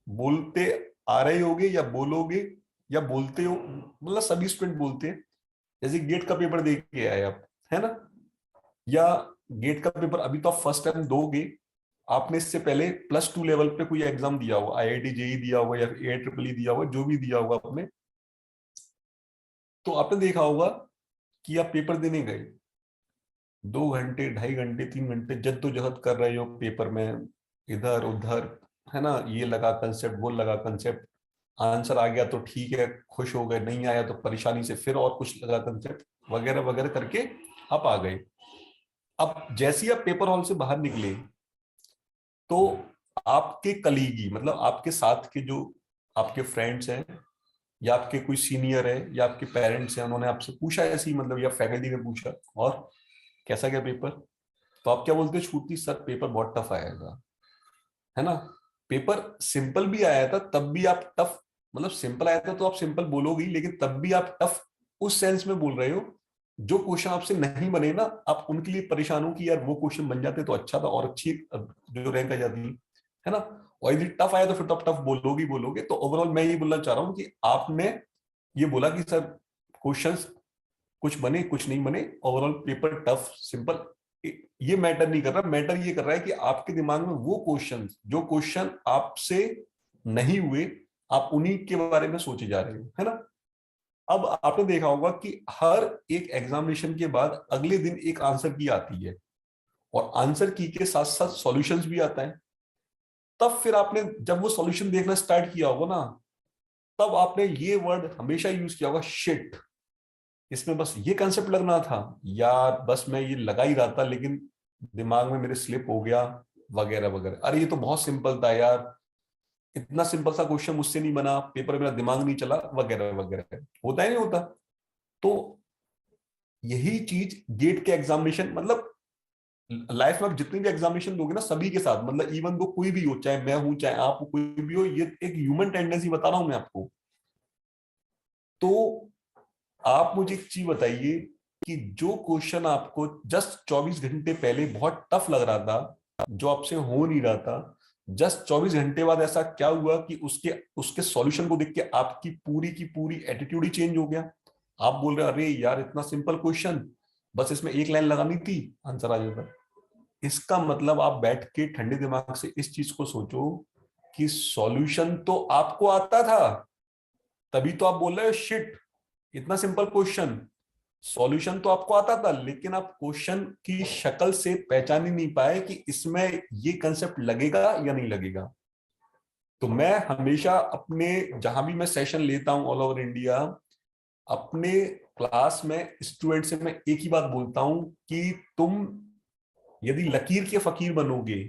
बोलते आ रहे होगे या बोलोगे या बोलते हो, मतलब सभी स्टूडेंट बोलते हैं। जैसे गेट का पेपर दे के आए आप, है ना? या गेट का पेपर अभी तो आप फर्स्ट टाइम दोगे, आपने इससे पहले +2 लेवल पे कोई एग्जाम दिया होगा, आईआईटी जेई दिया होगा या AIEEE दिया होगा, जो भी दिया होगा आपने। तो आपने देखा होगा कि आप पेपर देने गए, 2 घंटे 2.5 घंटे 3 घंटे जद्दोजहद कर रहे हो पेपर में, इधर उधर, है ना? ये लगा कंसेप्ट, वो लगा कंसेप्ट, आंसर आ गया तो ठीक है, खुश हो गए, नहीं आया तो परेशानी से फिर और कुछ लगा कंसेप्ट, वगैरह वगैरह करके आप आ गए। अब जैसे ही आप पेपर हॉल से बाहर निकले, तो आपके कलीगी, मतलब आपके साथ के जो आपके फ्रेंड्स हैं, या आपके कोई सीनियर है, या आपके पेरेंट्स हैं, उन्होंने आपसे पूछा ऐसे ही, मतलब या फैकल्टी ने पूछा, और कैसा गया पेपर? तो आप क्या बोलते हो छूटती? सर पेपर बहुत टफ आया था, है ना? पेपर सिंपल भी आया था तब भी आप टफ, मतलब सिंपल आया था तो आप सिंपल बोलोगे ही, लेकिन तब भी आप टफ उस सेंस में बोल रहे हो। जो क्वेश्चन आपसे नहीं बने ना, आप उनके लिए परेशान हो कि यार वो क्वेश्चन बन जाते तो अच्छा था और अच्छी जो रैंक आ जाती है ना। और यदि टफ आया तो फिर तो आप टफ बोलोगे ही बोलोगे। तो ओवरऑल मैं ये बोलना चाह रहा हूँ कि आपने ये बोला कि सर क्वेश्चंस कुछ बने कुछ नहीं बने, ओवरऑल पेपर टफ सिंपल, ये मैटर नहीं कर रहा। मैटर ये कर रहा है कि आपके दिमाग में वो क्वेश्चन, जो क्वेश्चन आपसे नहीं हुए, आप उन्हीं के बारे में सोचे जा रहे हो, है ना? अब आपने देखा होगा कि हर एक एग्जामिनेशन के बाद अगले दिन एक आंसर की आती है, और आंसर की के साथ साथ सॉल्यूशंस भी आता है। तब फिर आपने जब वो सॉल्यूशन देखना स्टार्ट किया होगा ना, तब आपने ये वर्ड हमेशा यूज किया होगा, शिट, इसमें बस ये कंसेप्ट लगना था यार, बस मैं ये लगा ही रहा था लेकिन दिमाग में मेरे स्लिप हो गया, वगैरह वगैरह। अरे ये तो बहुत सिंपल था यार, इतना सिंपल सा क्वेश्चन मुझसे नहीं बना, पेपर में मेरा दिमाग नहीं चला, वगैरह वगैरह। होता है नहीं होता? तो यही चीज गेट के एग्जामिनेशन, मतलब लाइफ में आप जितनी भी एग्जामिनेशन दोगे ना सभी के साथ, मतलब इवन दो कोई भी हो, चाहे मैं हूं चाहे आप हो, कोई भी हो, ये एक ह्यूमन टेंडेंसी बता रहा हूं मैं आपको। तो आप मुझे एक चीज बताइए कि जो क्वेश्चन आपको जस्ट 24 घंटे पहले बहुत टफ लग रहा था, जो आपसे हो नहीं रहा था, जस्ट 24 घंटे बाद ऐसा क्या हुआ कि उसके उसके सॉल्यूशन को देख के आपकी पूरी की पूरी एटीट्यूड ही चेंज हो गया? आप बोल रहे अरे यार इतना सिंपल क्वेश्चन, बस इसमें एक लाइन लगानी थी, आंसर आ जाता। इसका मतलब आप बैठ के ठंडे दिमाग से इस चीज को सोचो कि सॉल्यूशन तो आपको आता था, तभी तो आप बोल रहे हो शिट, इतना सिंपल क्वेश्चन। सॉल्यूशन तो आपको आता था, लेकिन आप क्वेश्चन की शक्ल से पहचान ही नहीं पाए कि इसमें ये कंसेप्ट लगेगा या नहीं लगेगा। तो मैं हमेशा अपने जहां भी मैं सेशन लेता हूं ऑल ओवर इंडिया, अपने क्लास में स्टूडेंट से मैं एक ही बात बोलता हूं कि तुम यदि लकीर के फकीर बनोगे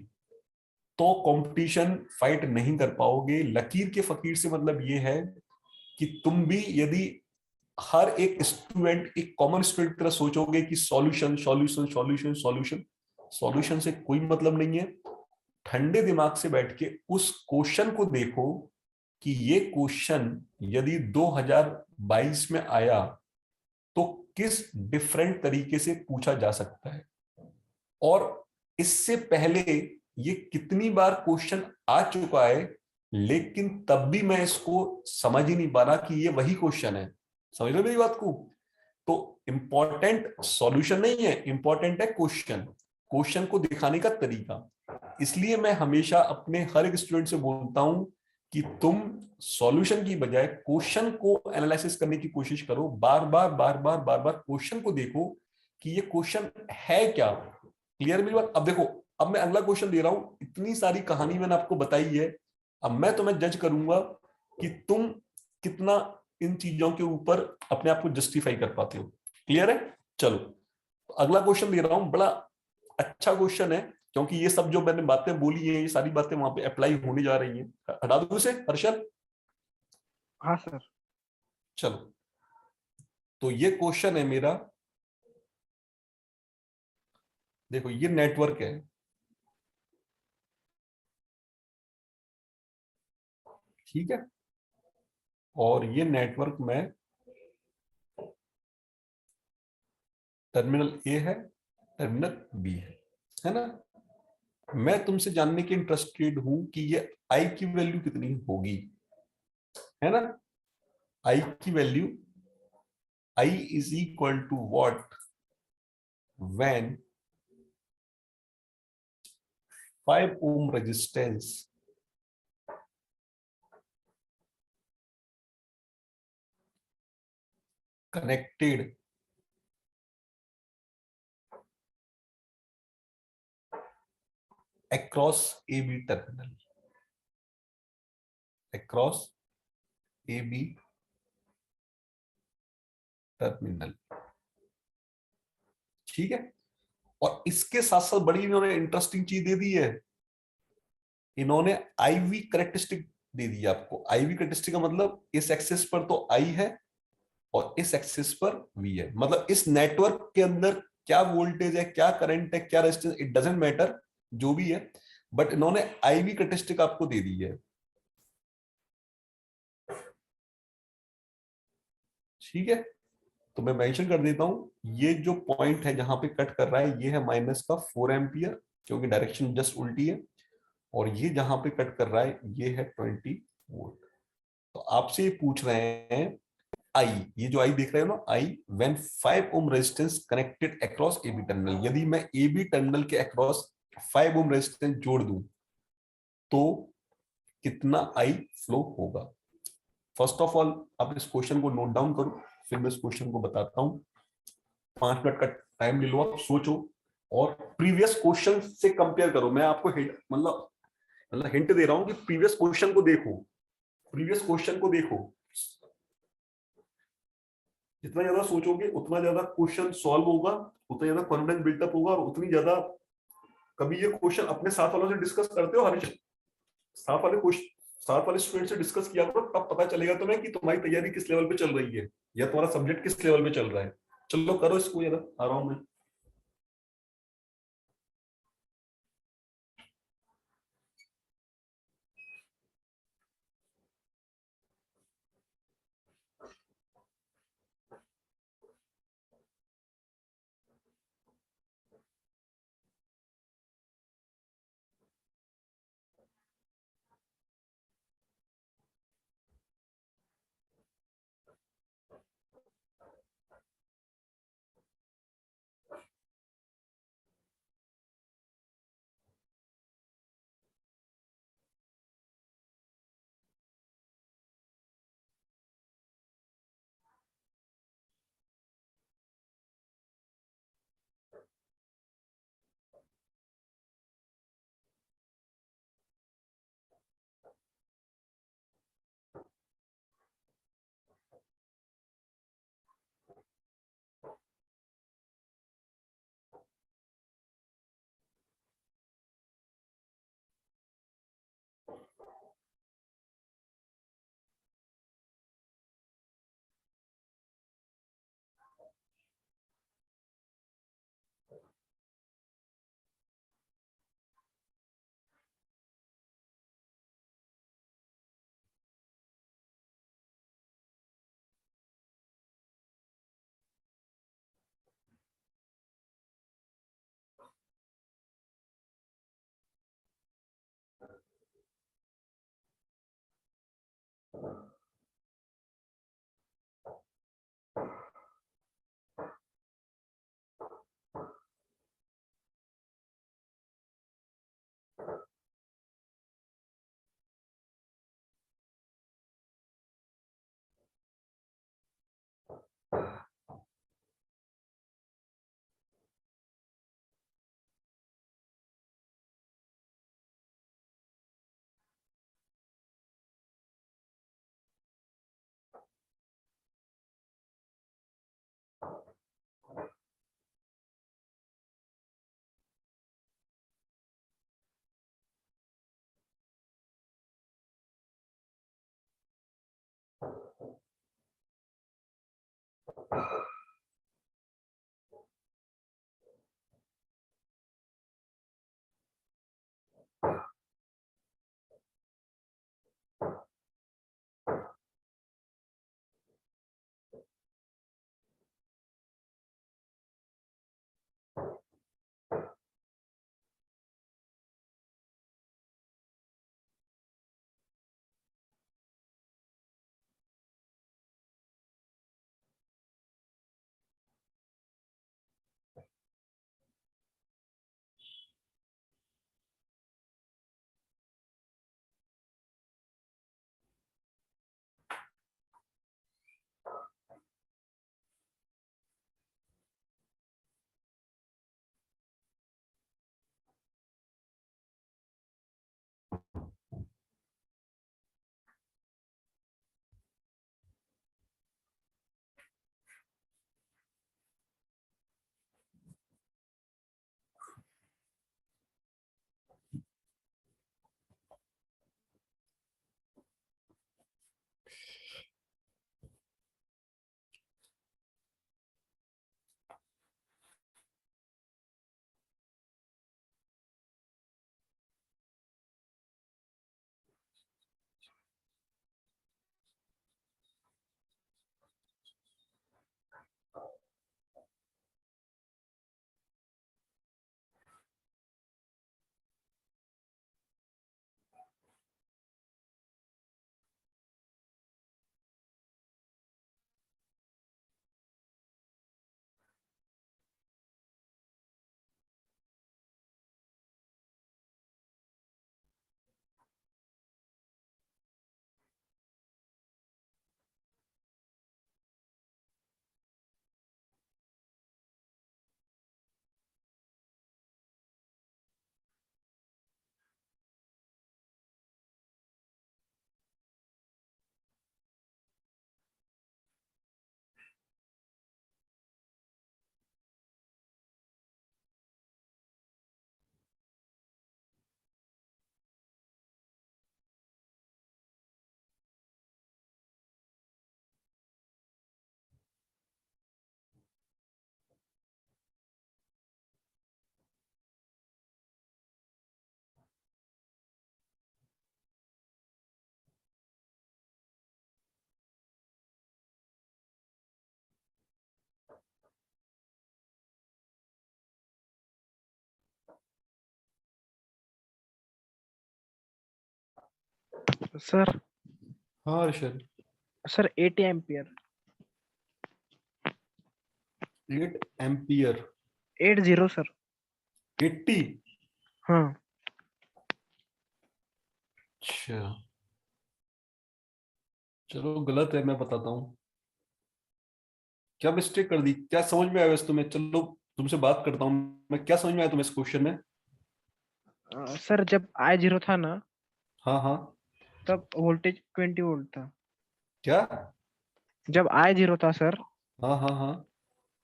तो कंपटीशन फाइट नहीं कर पाओगे। लकीर के फकीर से मतलब ये है कि तुम भी यदि हर एक स्टूडेंट एक कॉमन स्टूडेंट की तरह सोचोगे कि solution solution solution solution, solution से कोई मतलब नहीं है। ठंडे दिमाग से बैठ के उस क्वेश्चन को देखो कि ये क्वेश्चन यदि 2022 में आया तो किस डिफरेंट तरीके से पूछा जा सकता है, और इससे पहले ये कितनी बार क्वेश्चन आ चुका है लेकिन तब भी मैं इसको समझ ही नहीं पा रहा कि ये वही क्वेश्चन है। समझ लो मेरी बात को। तो इंपॉर्टेंट सॉल्यूशन नहीं है, इंपॉर्टेंट है क्वेश्चन, क्वेश्चन को दिखाने का तरीका। इसलिए मैं हमेशा अपने हर एक स्टूडेंट से बोलता हूं कि तुम सॉल्यूशन की बजाय क्वेश्चन को एनालिसिस करने की कोशिश करो, बार बार बार बार बार बार क्वेश्चन को देखो कि ये क्वेश्चन है क्या। क्लियर मेरी बात? अब देखो, अब मैं अगला क्वेश्चन दे रहा हूं, इतनी सारी कहानी मैंने आपको बताई है, अब मैं तुम्हें जज करूंगा कि तुम कितना इन चीजों के ऊपर अपने आप को जस्टिफाई कर पाते हो। क्लियर है? चलो अगला क्वेश्चन दे रहा हूं, बड़ा अच्छा क्वेश्चन है, क्योंकि ये सब जो मैंने बातें बोली है, ये सारी बातें वहां पे अप्लाई होने जा रही हैं। हटा दूं इसे हर्षल? हाँ सर। चलो, तो ये क्वेश्चन है मेरा, देखो ये नेटवर्क है, ठीक है, और ये नेटवर्क में टर्मिनल ए है, टर्मिनल बी है ना। मैं तुमसे जानने के इंटरेस्टेड हूं कि ये आई की वैल्यू कितनी होगी, है ना। आई की value, I is equal to what when 5 ohm resistance connected across AB terminal, across AB terminal, ठीक है। और इसके साथ साथ बड़ी इन्होंने इंटरेस्टिंग चीज दे दी है, इन्होंने आईवी करेक्टरिस्टिक दे दी है आपको। आईवी करेक्टरिस्टिक का मतलब इस एक्सिस पर तो आई है और इस एक्सिस पर वी है, मतलब इस नेटवर्क के अंदर क्या वोल्टेज है, क्या करंट है, क्या रेजिस्टेंस, इट डजंट मैटर, जो भी है, बट इन्होंने आईवी करेक्टरिस्टिक आपको दे दी है, ठीक है। तो मैं मेंशन कर देता हूं, ये जो पॉइंट है जहां पे कट कर रहा है, ये है माइनस का 4 एम्पियर, क्योंकि डायरेक्शन जस्ट उल्टी है। और ये जहां पे कट कर रहा है, ये है 20 वोल्ट। तो आपसे ये पूछ रहे हैं, आई, ये जो आई देख रहे हो ना, I when 5 ohm resistance connected across AB terminal, यदि मैं एबी टर्मिनल के अक्रॉस 5 ओम रेजिस्टेंस जोड़ दूं तो कितना आई फ्लो होगा। फर्स्ट ऑफ ऑल आप इस क्वेश्चन को नोट डाउन करो, फिर मैं इस क्वेश्चन को बताता हूं। 5 मिनट का टाइम ले लो, आप सोचो और प्रीवियस क्वेश्चन से कंपेयर करो। मैं आपको हिंट, मतलब हिंट दे रहा हूं कि प्रीवियस क्वेश्चन को देखो, प्रीवियस क्वेश्चन को देखो। जितना ज्यादा सोचोगे उतना ज्यादा क्वेश्चन सॉल्व होगा, उतना ज्यादा कॉन्फिडेंस बिल्टअप होगा, और उतनी ज्यादा, कभी ये क्वेश्चन अपने साथ वालों से डिस्कस करते हो हरीश, साथ वाले क्वेश्चन, साथ वाले स्टूडेंट से डिस्कस किया करो, तब पता चलेगा तुम्हें कि तुम्हारी तैयारी किस लेवल पे चल रही है, या तुम्हारा सब्जेक्ट किस लेवल पे चल रहा है। चलो करो इसको, यार आ रहा हूं मैं। सर हाँ Arshad. Sir 80 ampere. 8 ampere. 80 sir. 80। हाँ अच्छा चलो गलत है, मैं बताता हूँ क्या मिस्टेक कर दी, क्या समझ में आया वैसे तुम्हें। चलो तुमसे बात करता हूँ मैं, क्या समझ में आया तुम्हें इस क्वेश्चन में। सर जब आई जीरो था ना, हाँ हाँ। तब वोल्टेज 20 वोल्ट था। क्या। जब आई जीरो था सर, हाँ हाँ हाँ।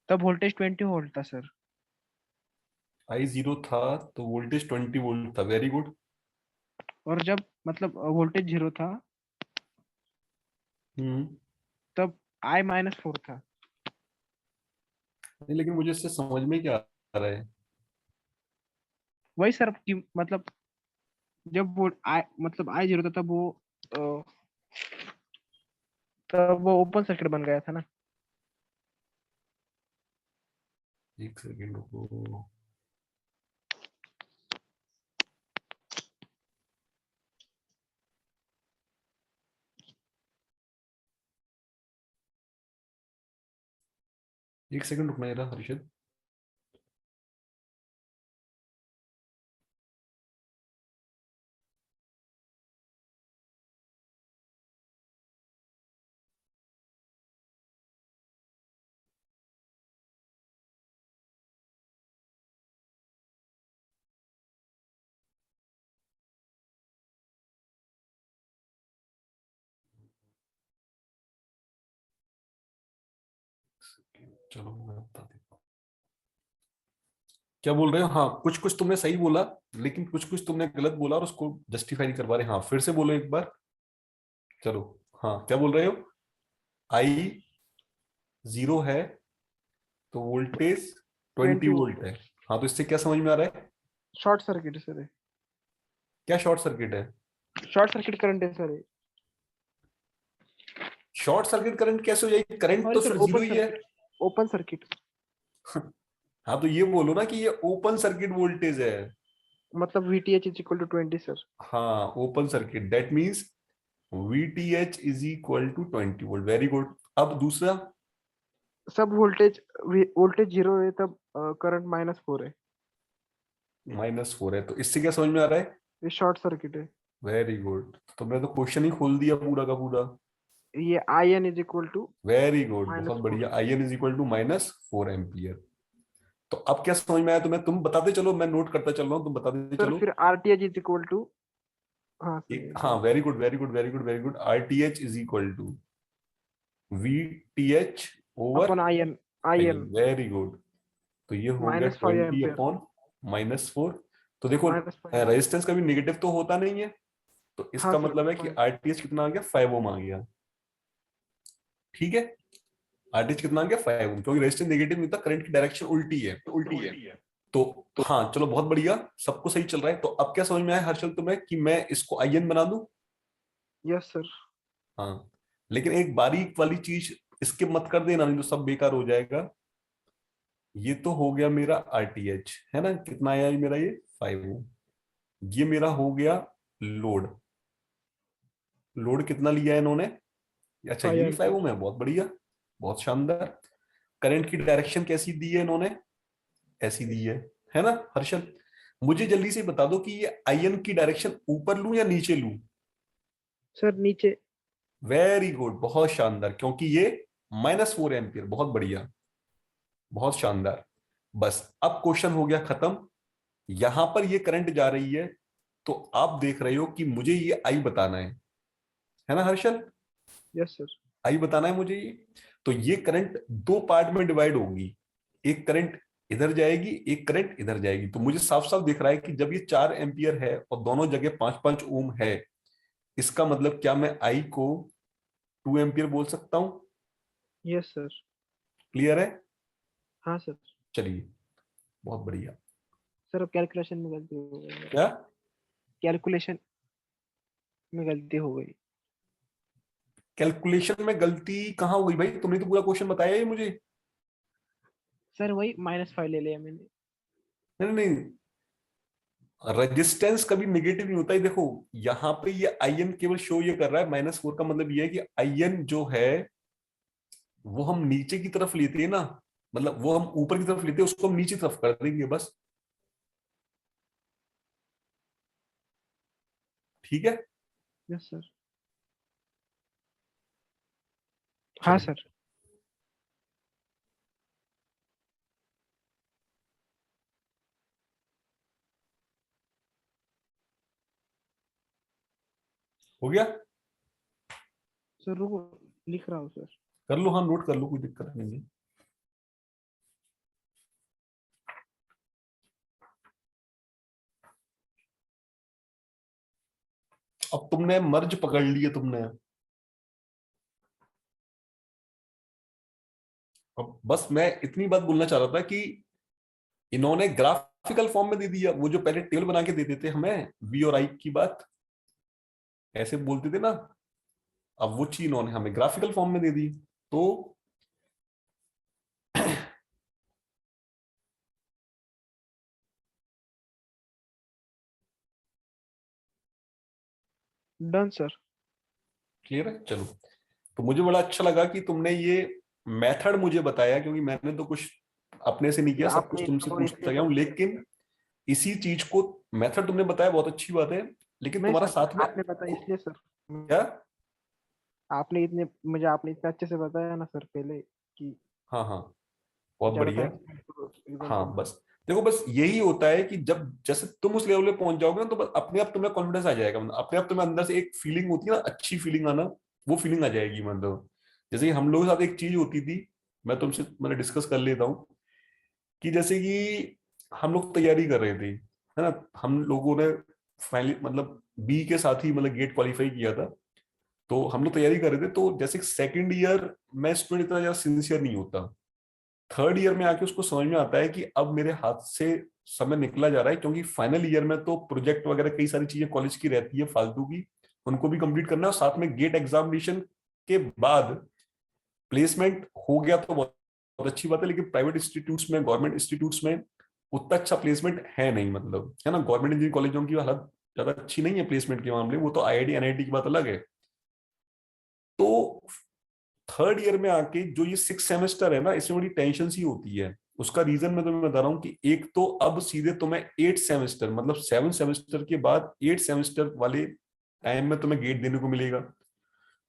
तब वोल्टेज 20 वोल्ट था सर। आई जीरो था तो वोल्टेज 20 वोल्ट था, वेरी गुड। और जब मतलब वोल्टेज जीरो था, हम्म। तब I-4 था। नहीं लेकिन मुझे इससे समझ में क्या आ रहा है। वही सर कि मतलब जब वो आई मतलब आई जीरो था, अ, तब वो ओपन सर्किट बन गया था ना। एक सेकेंड रुको। एक सेकंड रुकना जरा हर्षद। चलो मैं बता देता हूँ क्या बोल रहे हो। हाँ कुछ कुछ तुमने सही बोला, लेकिन कुछ कुछ तुमने गलत बोला और उसको जस्टिफाई नहीं कर पा रहे। हाँ फिर से बोलो एक बार। चलो। हाँ क्या बोल रहे हो। आई जीरो है तो वोल्टेज 20 20 वोल्ट वोल्ट है। हाँ तो इससे क्या समझ में आ रहा है। शॉर्ट सर्किट सर है। क्या शॉर्ट सर्किट है। शॉर्ट सर्किट करंट है सर। शॉर्ट सर्किट करंट कैसे हो जाएगी, करंट सॉरी तो सर, फिर जीरो ओपन ही है। सर्किट। ओपन सर्किट हाँ तो ये बोलो ना कि ये ओपन सर्किट वोल्टेज है। मतलब VTH is equal to 20 sir. हाँ open circuit that means VTH is equal to 20 volt, very good. अब दूसरा। सब वोल्टेज वोल्टेज जीरो है, तब करंट -4 है। -4 है तो इससे क्या समझ में आ रहा है। ये शॉर्ट सर्किट है। वेरी गुड, तुमने तो क्वेश्चन ही खोल दिया पूरा का पूरा। ये IN is equal to very good, बहुत -4। बढ़िया। I N is equal to -4 ampere. तो अब क्या समझ में आया तुम्हें, तुम बताते चलो, मैं नोट करता चल रहा हूँ, तुम बताते सर चलो। फिर RTH इज इक्वल टू, हाँ सर एक ये हाँ बोलिए। Very good very good very good very good. RTH is equal to VTH over upon IN very good. तो ये हो गया -5 20 एम्पियर। अपॉन -4। तो देखो -5। रेजिस्टेंस का भी नेगेटिव तो होता नहीं है, तो हाँ इसका सर मतलब है कि 5। आरटीएच कितना आ गया, 5 ओम आ गया। ठीक है। आरटीएच कितना आ गया, 5 ओम, क्योंकि रेजिस्टेंस नेगेटिव नहीं था, करंट की डायरेक्शन उल्टी है। तो हाँ चलो बहुत बढ़िया, सबको सही चल रहा है। तो अब क्या समझ में आया हर्षल तुम्हें कि मैं इसको आईएन बना दूं। Yes sir. हाँ लेकिन एक बारीक वाली चीज इसके मत कर देना, नहीं तो सब बेकार हो जाएगा। ये तो हो गया मेरा आरटीएच, है ना, कितना आया ये मेरा, ये 5 ओम। ये मेरा हो गया लोड। लोड कितना लिया है इन्होंने, अच्छा 5 ये भी 5 एम्पियर। ओम है, बहुत बढ़िया, बहुत शानदार। करंट की डायरेक्शन कैसी दी है इन्होंने, ऐसी दी है ना हर्षल। मुझे जल्दी से बता दो कि ये आईएन की डायरेक्शन ऊपर लूं या नीचे लूं। सर नीचे। वेरी गुड, बहुत शानदार, क्योंकि ये -4 एम्पियर, बहुत बढ़िया, बहुत शानदार। बस अब क्वेश्चन हो गया खत्म। यहां पर ये करंट जा रही है, तो आप देख रहे हो कि मुझे ये आई बताना है ना हर्षल। Yes sir. आई बताना है मुझे ये। तो ये करंट दो पार्ट में डिवाइड होगी, एक करंट इधर जाएगी, एक करंट इधर जाएगी। तो मुझे साफ साफ दिख रहा है कि जब ये 4 एम्पियर है और दोनों जगह 5-5 ओम है, इसका मतलब क्या मैं आई को 2 एम्पियर बोल सकता हूं। Yes sir. क्लियर है। हाँ सर। चलिए बहुत बढ़िया। सर अब कैलकुलेशन में गलती हो गई। क्या कैलकुलेशन में गलती हो गई। कैलकुलेशन में गलती कहाँ हो गई भाई, तुमने तो पूरा क्वेश्चन बताया ही मुझे। सर वही -5 ले लिया मैंने। नहीं नहीं नहीं, रेजिस्टेंस कभी नेगेटिव नहीं होता है। देखो यहाँ पे ये आई एन केवल शो ये कर रहा है -4 का मतलब ये है कि आई एन जो है वो हम नीचे की तरफ लेते हैं ना, मतलब वो हम ऊपर की तरफ लेते हैं, उसको हम नीचे की तरफ कर देंगे बस। ठीक है। Yes sir. हाँ चलो सर। हो गया। सर रुको, लिख रहा हूँ सर। कर लो, हाँ नोट कर लो, कोई दिक्कत नहीं है। अब तुमने मर्ज पकड़ लिए तुमने। अब बस मैं इतनी बात बोलना चाह रहा था कि इन्होंने ग्राफिकल फॉर्म में दे दिया, वो जो पहले टेबल बना के देते थे हमें वी और आई की बात ऐसे बोलते थे ना, अब वो चीज इन्होंने हमें ग्राफिकल फॉर्म में दे दी। तो डन सर। क्लियर है। चलो, तो मुझे बड़ा अच्छा लगा कि तुमने ये मेथड मुझे बताया, क्योंकि मैंने तो कुछ अपने से नहीं किया, सब कुछ आपने तुमसे तो पूछता इसलिए गया तो हूँ, लेकिन इसी चीज को मेथड तुमने बताया, बहुत अच्छी बात है, लेकिन नहीं तुम्हारा सर, साथ में आपने बताया इसलिए सर। क्या। आपने इतना अच्छे से बताया ना सर पहले कि हाँ हाँ, बहुत ज्यादा बढ़िया। टाइम हाँ एग्जाम्पल। बस, देखो बस यही होता है कि जब जैसे तुम उस लेवल पे पहुंच जाओगे ना, तो बस अपने आप तुम्हें कॉन्फिडेंस आ जाएगा, मतलब अपने आप तुम्हें अंदर से एक फीलिंग होती है ना, अच्छी फीलिंग आना, वो फीलिंग आ जाएगी। मतलब जैसे कि हम लोगों के साथ एक चीज होती थी, मैं तुमसे मतलब डिस्कस कर लेता हूँ, कि जैसे कि हम लोग तैयारी कर रहे थे, है ना, हम लोगों ने फाइनली मतलब बी के साथ ही मतलब गेट क्वालिफाई किया था, तो हम लोग तैयारी कर रहे थे। तो जैसे सेकंड ईयर में स्टूडेंट इतना ज्यादा सिंसियर नहीं होता, थर्ड ईयर में आके उसको समझ में आता है कि अब मेरे हाथ से समय निकला जा रहा है, क्योंकि फाइनल ईयर में तो प्रोजेक्ट वगैरह कई सारी चीजें कॉलेज की रहती है फालतू की, उनको भी कंप्लीट करना है, और साथ में गेट एग्जामिनेशन के बाद प्लेसमेंट हो गया तो बहुत बहुत अच्छी बात है, लेकिन प्राइवेट इंस्टीट्यूट्स में, गवर्नमेंट इंस्टीट्यूट्स में उतना अच्छा प्लेसमेंट है नहीं, मतलब है ना, गवर्नमेंट इंजीनियरिंग कॉलेजों की हालत ज्यादा अच्छी नहीं है प्लेसमेंट के मामले में, वो तो आईआईटी एनआईटी की बात अलग है। तो थर्ड ईयर में आके जो ये 6 सेमेस्टर है ना, इसमें बड़ी टेंशन सी होती है। उसका रीजन मैं तुम्हें बता रहा हूँ कि एक तो अब सीधे तुम्हें 8 सेमेस्टर, मतलब 7 सेमेस्टर के बाद 8 सेमेस्टर वाले टाइम में तुम्हें गेट देने को मिलेगा।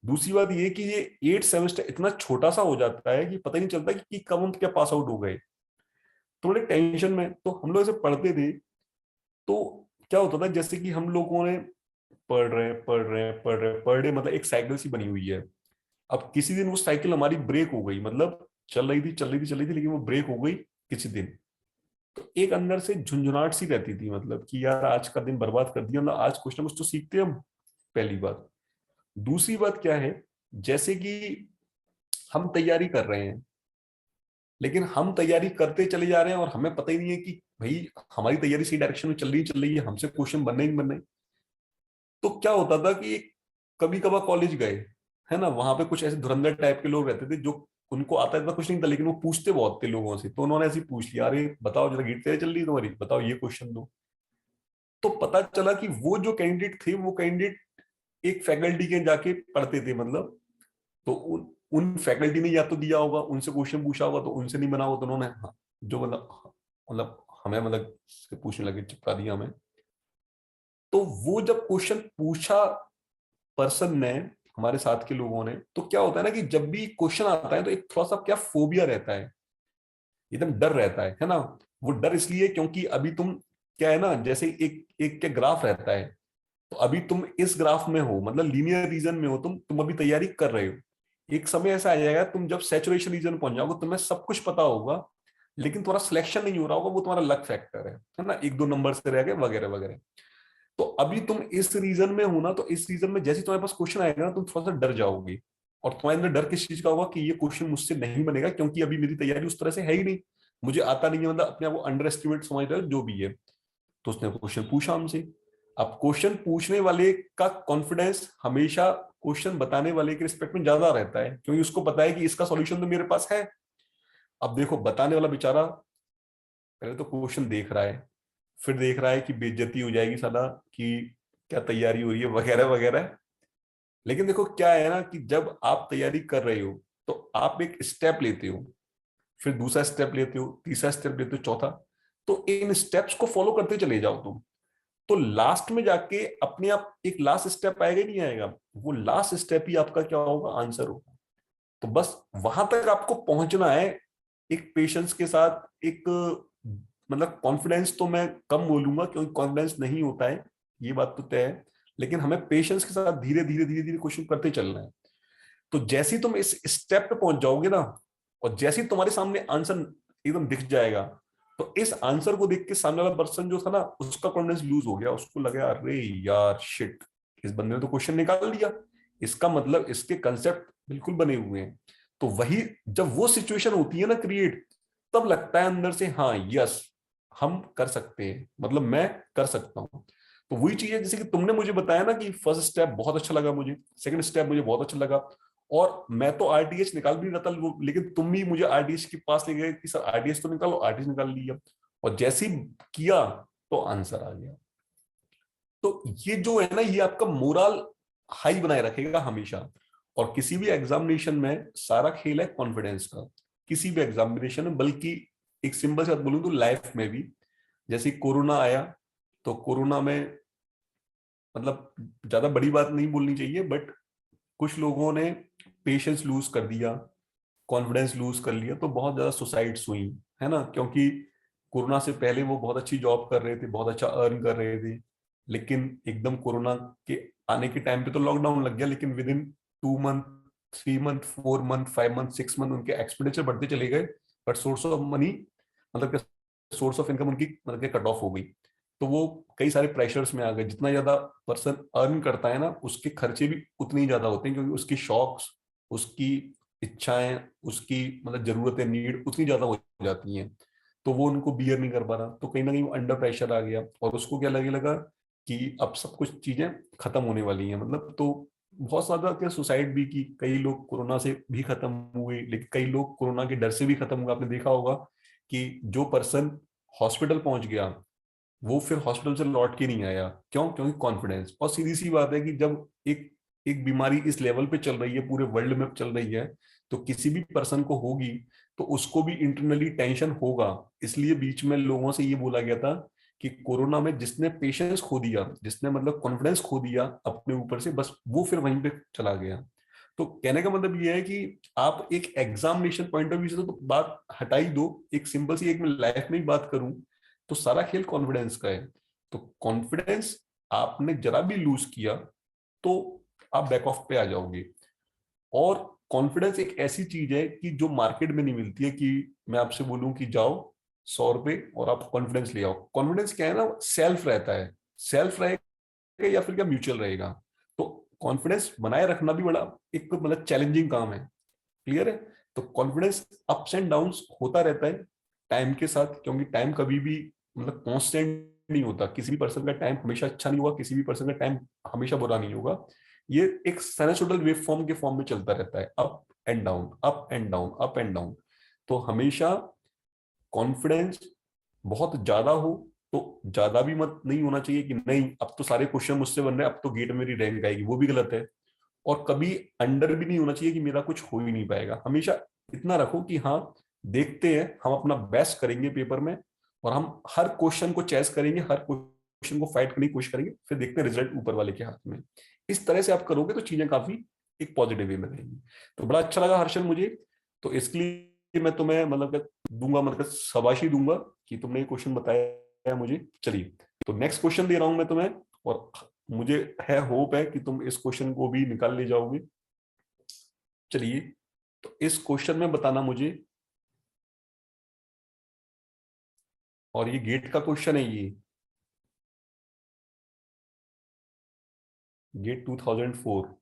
दूसरी बात ये कि ये 8 सेमेस्टर इतना छोटा सा हो जाता है कि पता ही नहीं चलता कि कब हम क्या पास आउट हो गए। तो बड़े टेंशन में तो हम लोग ऐसे पढ़ते थे, तो क्या होता था जैसे कि हम लोगों ने पढ़ रहे, मतलब एक साइकिल सी बनी हुई है। अब किसी दिन वो साइकिल हमारी ब्रेक हो गई, मतलब चल रही थी, लेकिन वो ब्रेक हो गई किसी दिन। तो एक अंदर से झुंझुनाहट सी रहती थी, मतलब कि यार आज का दिन बर्बाद कर दिया, मतलब आज कुछ ना कुछ तो सीखते हैं हम, पहली बात। दूसरी बात क्या है, जैसे कि हम तैयारी कर रहे हैं, लेकिन हम तैयारी करते चले जा रहे हैं और हमें पता ही नहीं है कि भाई हमारी तैयारी सही डायरेक्शन में चल रही है, हमसे क्वेश्चन बनने ही नहीं बनने। तो क्या होता था कि कभी कभार कॉलेज गए, है ना, वहां पे कुछ ऐसे धुरंधर टाइप के लोग रहते थे, जो उनको आता इतना कुछ नहीं था, लेकिन वो पूछते बहुत थे लोगों से, तो उन्होंने ऐसे ही पूछ लिया, अरे बताओ जरा गीट तैयारी चल रही है तुम्हारी, बताओ ये क्वेश्चन दो। तो पता चला कि वो जो कैंडिडेट थे, वो कैंडिडेट एक फैकल्टी के जाके पढ़ते थे, मतलब तो उन फैकल्टी ने या तो दिया होगा, उनसे क्वेश्चन पूछा होगा, तो उनसे नहीं बना होगा, तो उन्होंने हाँ, जो मतलब हमें मतलब पूछने लगे, चिपका दिया हमें। तो वो जब क्वेश्चन पूछा पर्सन ने, हमारे साथ के लोगों ने, तो क्या होता है ना कि जब भी क्वेश्चन आता है तो एक थोड़ा सा क्या फोबिया रहता है, एकदम डर रहता है ना। वो डर इसलिए क्योंकि अभी तुम क्या है ना, जैसे एक एक के ग्राफ रहता है, तो अभी तुम इस ग्राफ में हो, मतलब लीनियर रीजन में हो, तुम अभी तैयारी कर रहे हो। एक समय ऐसा आ जाएगा, तुम जब सैचुरेशन रीजन में पहुंच जाओगे, तुम्हें सब कुछ पता होगा, लेकिन तुम्हारा सिलेक्शन नहीं हो रहा होगा, वो तुम्हारा लक फैक्टर है ना, एक दो नंबर से रह गए वगैरह वगैरह। तो अभी तुम इस रीजन में हो ना, तो इस रीजन में जैसे ही तुम्हारे पास क्वेश्चन आएगा ना, तुम थोड़ा सा डर जाओगे। और तुम्हारे अंदर डर किस चीज का होगा कि ये क्वेश्चन मुझसे नहीं बनेगा, क्योंकि अभी मेरी तैयारी उस तरह से है ही नहीं, मुझे आता नहीं है, मतलब अपने आप को अंडर एस्टिमेट समझ रहे हो जो भी है। तो उसने क्वेश्चन पूछा हमसे। अब क्वेश्चन पूछने वाले का कॉन्फिडेंस हमेशा क्वेश्चन बताने वाले के रिस्पेक्ट में ज्यादा रहता है, क्योंकि उसको पता है कि इसका सॉल्यूशन तो मेरे पास है। अब देखो बताने वाला बेचारा पहले तो क्वेश्चन देख रहा है, फिर देख रहा है कि बेइज्जती हो जाएगी साला, कि क्या तैयारी हो रही है वगैरह वगैरह। लेकिन देखो क्या है ना, कि जब आप तैयारी कर रहे हो तो आप एक स्टेप लेते हो, फिर दूसरा स्टेप लेते हो, तीसरा स्टेप लेते हो, चौथा। तो इन स्टेप्स को फॉलो करते चले जाओ तुम, तो लास्ट में जाके अपने आप एक लास्ट स्टेप आएगा ही नहीं आएगा, वो लास्ट स्टेप ही आपका क्या होगा, आंसर होगा। तो बस वहां तक आपको पहुंचना है, एक पेशेंस के साथ, एक मतलब कॉन्फिडेंस तो मैं कम बोलूंगा क्योंकि कॉन्फिडेंस नहीं होता है, ये बात तो तय है। लेकिन हमें पेशेंस के साथ धीरे धीरे धीरे धीरे क्वेश्चन करते चलना है। तो जैसे ही तुम इस स्टेप पे पहुंच जाओगे ना, और जैसे ही तुम्हारे सामने आंसर एकदम दिख जाएगा, तो इस आंसर को देख के सामने वाला पर्सन जो था ना, उसका कॉन्फिडेंस लूज हो गया, उसको लगा अरे यार शिट, इस बंदे ने तो क्वेश्चन निकाल दिया, इसका मतलब इसके कंसेप्ट बिल्कुल बने हुए हैं। तो वही, जब वो सिचुएशन होती है ना क्रिएट, तब लगता है अंदर से हाँ यस, हम कर सकते हैं, मतलब मैं कर सकता हूँ। तो वही चीज है, जैसे कि तुमने मुझे बताया ना कि फर्स्ट स्टेप बहुत अच्छा लगा मुझे, सेकंड स्टेप मुझे बहुत अच्छा लगा, और मैं तो आरटीएच निकाल भी रहा था लेकिन तुम भी मुझे आरटीएच के पास ले गए कि सर आरटीएच तो निकालो, आरटीएच निकाल लिया, और जैसे ही किया तो आंसर आ गया। तो ये जो है ना, ये आपका मोरल हाई बनाए रखेगा हमेशा। और किसी भी एग्जामिनेशन में सारा खेल है कॉन्फिडेंस का, किसी भी एग्जामिनेशन में, बल्कि एक सिंपल सी बात बोलूं तो लाइफ में भी। जैसे कोरोना आया, तो कोरोना में मतलब ज्यादा बड़ी बात नहीं बोलनी चाहिए, बट कुछ लोगों ने पेशेंस लूज कर दिया, कॉन्फिडेंस लूज कर लिया, तो बहुत ज्यादा सुसाइड्स हुई, है ना, क्योंकि कोरोना से पहले वो बहुत अच्छी जॉब कर रहे थे, बहुत अच्छा अर्न कर रहे थे, लेकिन एकदम कोरोना के आने के टाइम पे तो लॉकडाउन लग गया, लेकिन with in 2 month, 3 month, 4 month, 5 month, 6 month उनके एक्सपेंडिचर बढ़ते चले गए, बट सोर्स ऑफ मनी, मतलब सोर्स ऑफ इनकम उनकी मतलब कट ऑफ हो गई। तो वो कई सारे प्रेशर्स में आ गए, जितना ज्यादा पर्सन अर्न करता है ना, उसके खर्चे भी उतने ही ज्यादा होते हैं, क्योंकि उसकी शौक्स, उसकी इच्छाएं, उसकी मतलब जरूरतें, नीड उतनी ज्यादा हो जाती हैं, तो वो उनको बियर नहीं कर पा रहा, तो कहीं ना कहीं वो अंडर प्रेशर आ गया, और उसको क्या लगे लगा कि अब सब कुछ चीजें खत्म होने वाली हैं, मतलब। तो बहुत ज्यादा क्या सुसाइड भी की, कई लोग कोरोना से भी खत्म हुए, लेकिन कई लोग कोरोना के डर से भी खत्म हुए। आपने देखा होगा कि जो पर्सन हॉस्पिटल पहुंच गया, वो फिर हॉस्पिटल से लौट के नहीं आया, क्यों? क्योंकि कॉन्फिडेंस। और सीधी सी बात है कि जब एक एक बीमारी इस लेवल पे चल रही है, पूरे वर्ल्ड में चल रही है, तो किसी भी पर्सन को होगी, तो उसको भी इंटरनली टेंशन होगा। इसलिए बीच में लोगों से ये बोला गया था कि कोरोना में जिसने पेशेंस खो दिया, जिसने मतलब कॉन्फिडेंस खो दिया अपने ऊपर से, बस वो फिर वहीं पे चला गया। तो कहने का मतलब ये है कि आप एक एग्जामिनेशन पॉइंट ऑफ व्यू से तो बात हटा ही दो, एक सिंपल सी एक मैं लाइफ में ही बात करूं, तो सारा खेल कॉन्फिडेंस का है। तो कॉन्फिडेंस आपने जरा भी लूज किया, तो आप बैक ऑफ पे आ जाओगे। और कॉन्फिडेंस एक ऐसी चीज है कि जो मार्केट में नहीं मिलती है, कि मैं आपसे बोलूं कि जाओ 100 रुपए और आप कॉन्फिडेंस ले आओ। कॉन्फिडेंस क्या है ना, सेल्फ रहता है, सेल्फ रहेगा या फिर क्या म्यूचुअल रहेगा। तो कॉन्फिडेंस बनाए रखना भी बड़ा एक मतलब चैलेंजिंग काम है। क्लियर है? तो कॉन्फिडेंस अप्स एंड डाउन्स होता रहता है टाइम के साथ, क्योंकि टाइम कभी भी मतलब कांस्टेंट नहीं होता। किसी भी पर्सन का टाइम हमेशा अच्छा नहीं होगा, किसी भी पर्सन का टाइम हमेशा बुरा नहीं होगा। ये एक साइनसोइडल वेव फॉर्म के फॉर्म में चलता रहता है, up and down, up and down, up and down. तो हमेशा कॉन्फिडेंस बहुत ज्यादा हो, तो ज्यादा भी मत नहीं होना चाहिए कि नहीं अब तो सारे क्वेश्चन मुझसे बन रहे हैं, अब तो गेट मेरी रैंक आएगी, वो भी गलत है। और कभी अंडर भी नहीं होना चाहिए कि मेरा कुछ हो ही नहीं पाएगा। हमेशा इतना रखो कि हाँ, देखते हैं, हम अपना बेस्ट करेंगे पेपर में, और हम हर क्वेश्चन को चेस करेंगे, हर क्वेश्चन को फाइट करने की कोशिश करेंगे, फिर देखते हैं रिजल्ट ऊपर वाले के हाथ में। इस तरह से आप करोगे तो चीजें काफी एक पॉजिटिव वे में रहेंगी। तो बड़ा अच्छा लगा हर्षल मुझे। तो इसके लिए मैं तुम्हें मतलब दूंगा, मतलब शाबाशी दूंगा कि तुमने ये क्वेश्चन बताया मुझे। चलिए, तो नेक्स्ट क्वेश्चन दे रहा हूं मैं तुम्हें, और मुझे है होप है कि तुम इस क्वेश्चन को भी निकाल ले जाओगे। चलिए, तो इस क्वेश्चन में बताना मुझे, और ये गेट का क्वेश्चन है, ये गेट 2004।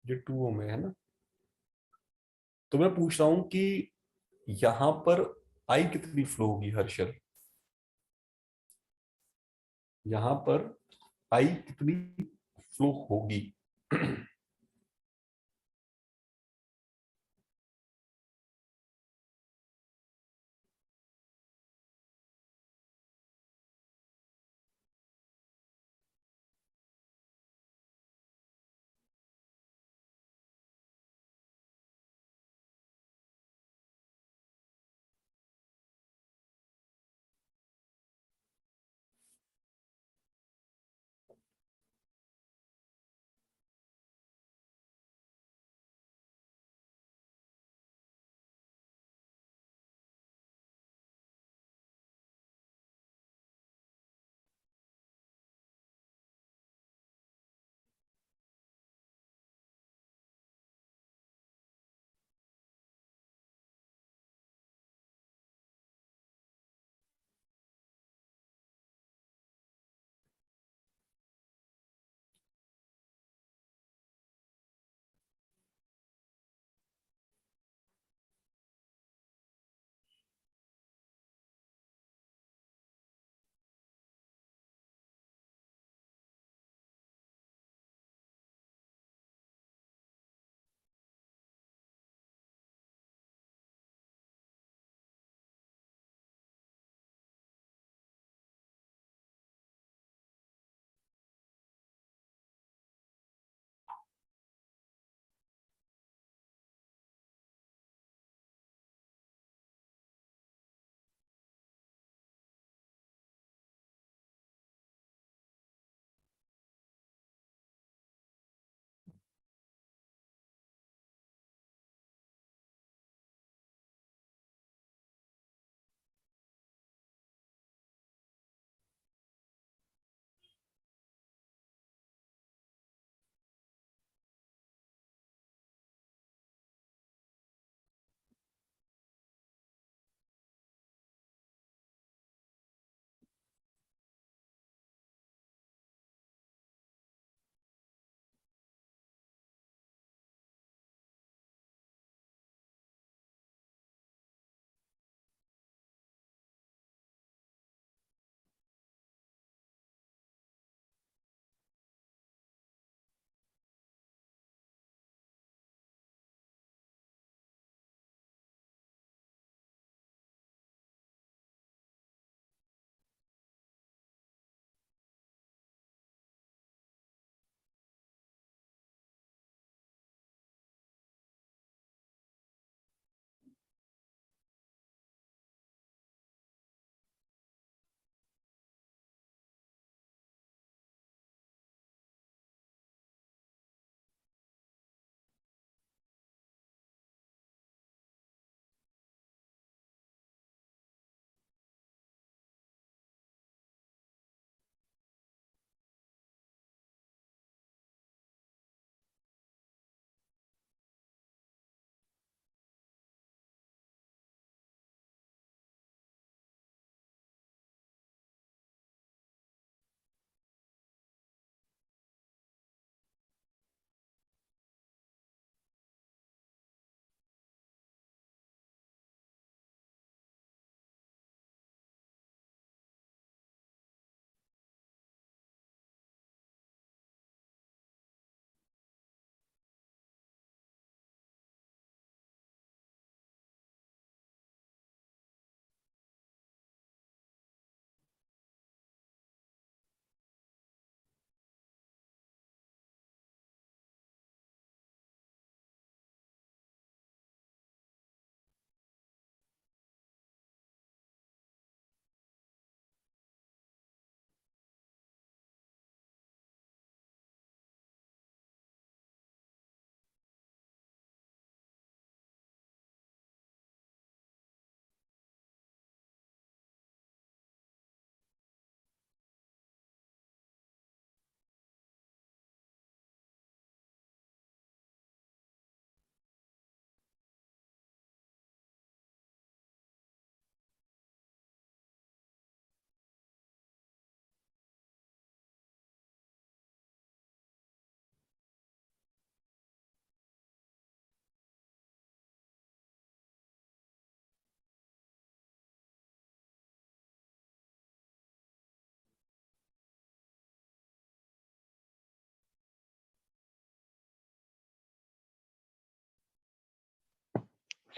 ये 2O में है ना। तो मैं पूछ रहा हूं कि यहां पर आई कितनी फ्लो होगी हर्षल, यहां पर आई कितनी फ्लो होगी।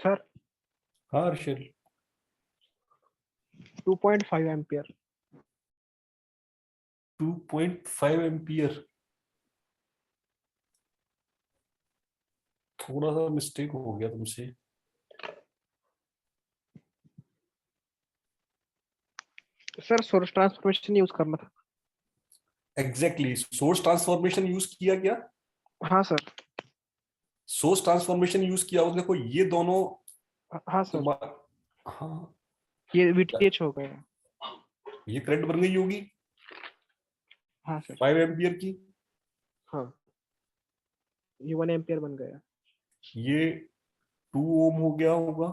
सर हाँ हर्षल, 2.5 एम्पियर। 2.5 एम्पियर, थोड़ा सा मिस्टेक हो गया तुमसे। सर सोर्स ट्रांसफॉर्मेशन यूज करना था। एग्जैक्टली, सोर्स ट्रांसफॉर्मेशन यूज किया क्या? हाँ सर। सोर्स ट्रांसफॉर्मेशन यूज किया हो, देखो ये दोनों हाँ सर, तुम्हारा, हाँ, ये वीटीएच हो गया। ये करंट बन गई होगी हाँ सर। 5 एम्पियर की। हाँ, ये 1 एम्पियर बन गया। ये 2 ओम हो गया होगा।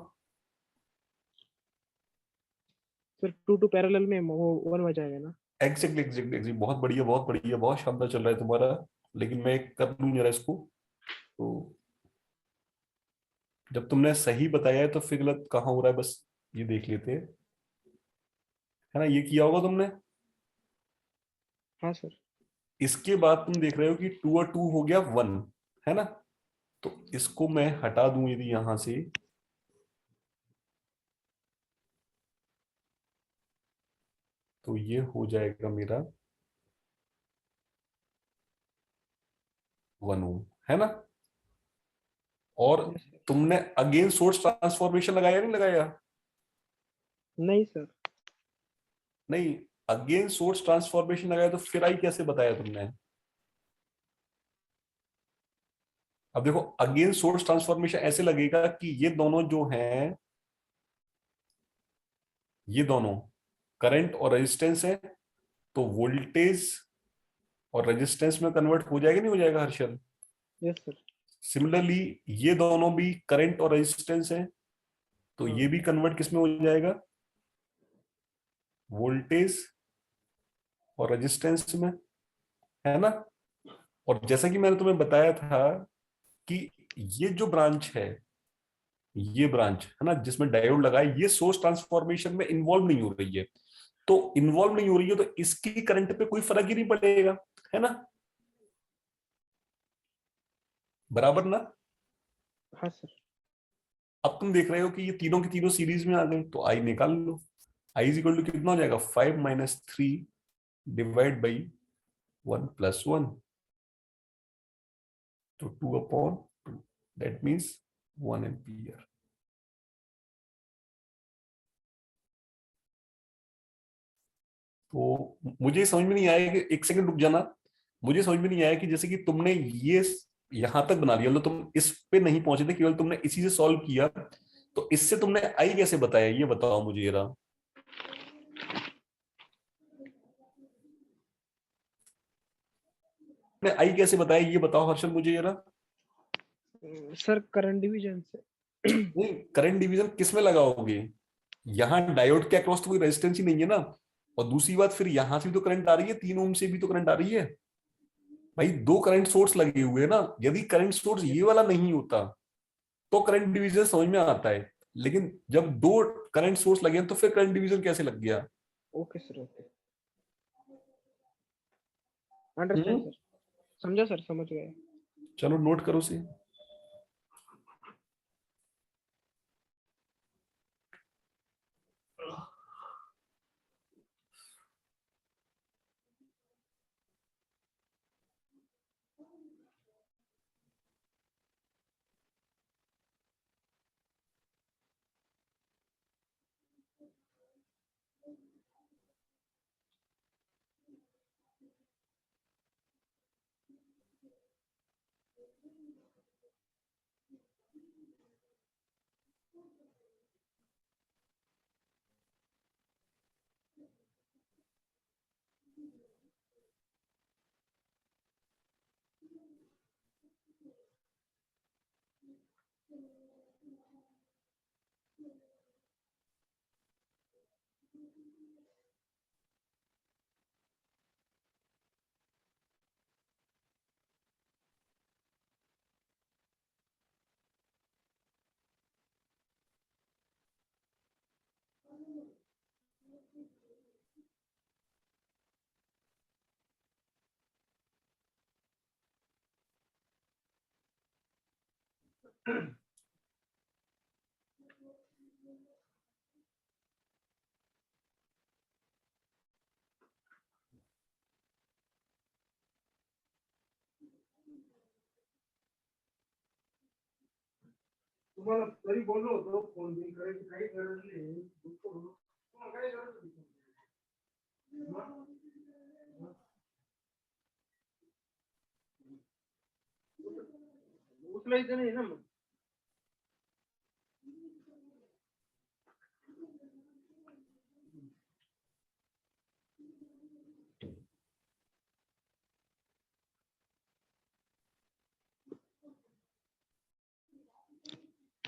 सर 2 पैरेलल में वो 1 हो जाएगा ना। एग्जैक्टली एग्जैक्टली एग्जैक्टली, बहुत बढ़िया बहुत बढ़िया, बहुत शानदार चल रहा है तुम्हारा। लेकिन मैं कर लूं जरा इसको। तो जब तुमने सही बताया है तो फिर गलत कहाँ हो रहा है, बस ये देख लेते हैं, है ना? ये किया होगा तुमने। हाँ सर। इसके बाद तुम देख रहे हो कि 2 और 2 हो गया 1, है ना? तो इसको मैं हटा दूं यदि यहां से, तो ये हो जाएगा मेरा 1 ओम, है ना? और यस सर। तुमने अगेन सोर्स ट्रांसफॉर्मेशन लगाया नहीं लगाया? नहीं सर। नहीं, अगेन सोर्स ट्रांसफॉर्मेशन लगाया तो फिर आई कैसे बताया तुमने? अब देखो, अगेन सोर्स ट्रांसफॉर्मेशन ऐसे लगेगा कि ये दोनों जो हैं, ये दोनों करंट और रेजिस्टेंस है, तो वोल्टेज और रेजिस्टेंस में कन्वर्ट हो जाएगा नहीं हो जाएगा हर्षल? Yes sir. सिमिलरली ये दोनों भी करंट और रेजिस्टेंस है, तो हाँ। ये भी कन्वर्ट किस में हो जाएगा? वोल्टेज और रेजिस्टेंस में, है ना? और जैसा कि मैंने तुम्हें बताया था कि ये जो ब्रांच है, ये ब्रांच है ना जिसमें डायोड लगा है, ये सोर्स ट्रांसफॉर्मेशन में इन्वॉल्व नहीं हो रही है। तो इन्वॉल्व नहीं हो रही है तो इसकी करंट पे कोई फर्क ही नहीं पड़ेगा, है ना? बराबर ना? हाँ सर। अब तुम देख रहे हो कि ये तीनों की तीनों सीरीज में आ गए, तो आई निकाल लो। आई इज इक्वल टू कितना हो जाएगा? 5 - 3 डिवाइड बाई 1 + 1, तो 2/2, दैट मीन्स 1 एम्पियर। तो मुझे समझ में नहीं आया कि, एक सेकंड रुक जाना, मुझे समझ में नहीं आया कि जैसे कि तुमने ये यहां तक बना लिया, मतलब तुम इस पे नहीं पहुंचे थे, केवल तुमने इसी से सॉल्व किया, तो इससे तुमने आई कैसे बताया, ये बताओ मुझे जरा। तुमने आई कैसे बताया ये बताओ हर्षल मुझे जरा। सर करंट डिवीजन से। नहीं, करंट डिवीजन किस में लगाओगे? यहाँ डायोड के अक्रॉस तो कोई रेजिस्टेंस ही नहीं है ना। और दूसरी बात, फिर यहां से भी तो करंट आ रही है, 3 ओम से भी तो करंट आ रही है। भाई दो करंट सोर्स लगे हुए हैं ना, यदि करंट सोर्स ये वाला नहीं होता तो करंट डिवीजन समझ में आता है, लेकिन जब दो करंट सोर्स लगे हैं, तो फिर करंट डिवीजन कैसे लग गया? Okay sir, okay. अंडरस्टैंड हम्म, सर। समझा सर, समझ गए। चलो नोट करो से।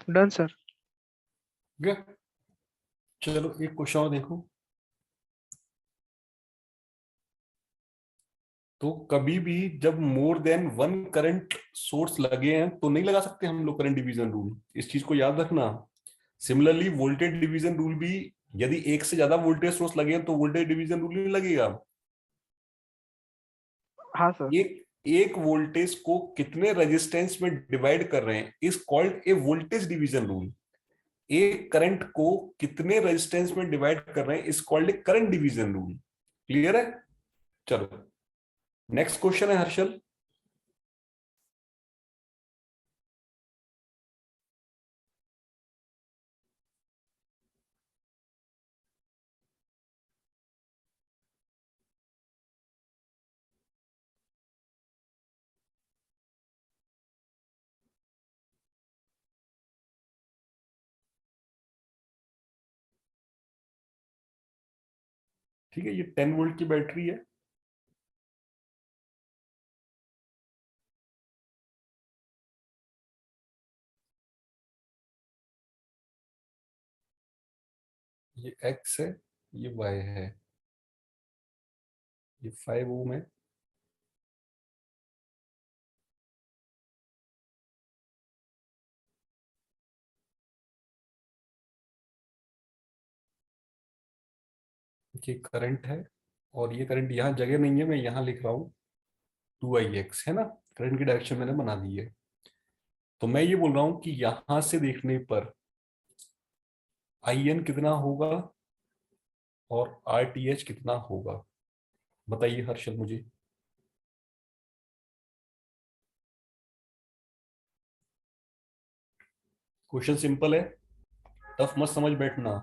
Done sir. ठीक है, चलो एक क्वेश्चन और देखो। तो कभी भी जब more than one current source लगे हैं तो नहीं लगा सकते हम लोग करंट डिवीजन रूल, इस चीज को याद रखना। सिमिलरली वोल्टेज डिवीजन रूल भी, यदि एक से ज्यादा वोल्टेज सोर्स लगे हैं तो वोल्टेज डिवीजन रूल नहीं लगेगा। हाँ सर। एक एक वोल्टेज को कितने रेजिस्टेंस में डिवाइड कर रहे हैं is called a voltage division rule. एक करंट को कितने रेजिस्टेंस में डिवाइड कर रहे हैं is called a current division rule. Clear है? चलो नेक्स्ट क्वेश्चन है हर्षल। ठीक है, ये 10 वोल्ट की बैटरी है। ये एक्स है, ये वाई है, ये 5 ओम है। ये करंट है, और ये करंट यहाँ जगह नहीं है, मैं यहाँ लिख रहा हूँ 2 IX है ना। करंट की डायरेक्शन मैंने बना दी है। तो मैं ये बोल रहा हूँ कि यहां से देखने पर IN कितना होगा और RTH कितना होगा, बताइए हर्षल मुझे। क्वेश्चन सिंपल है, टफ मत समझ बैठना।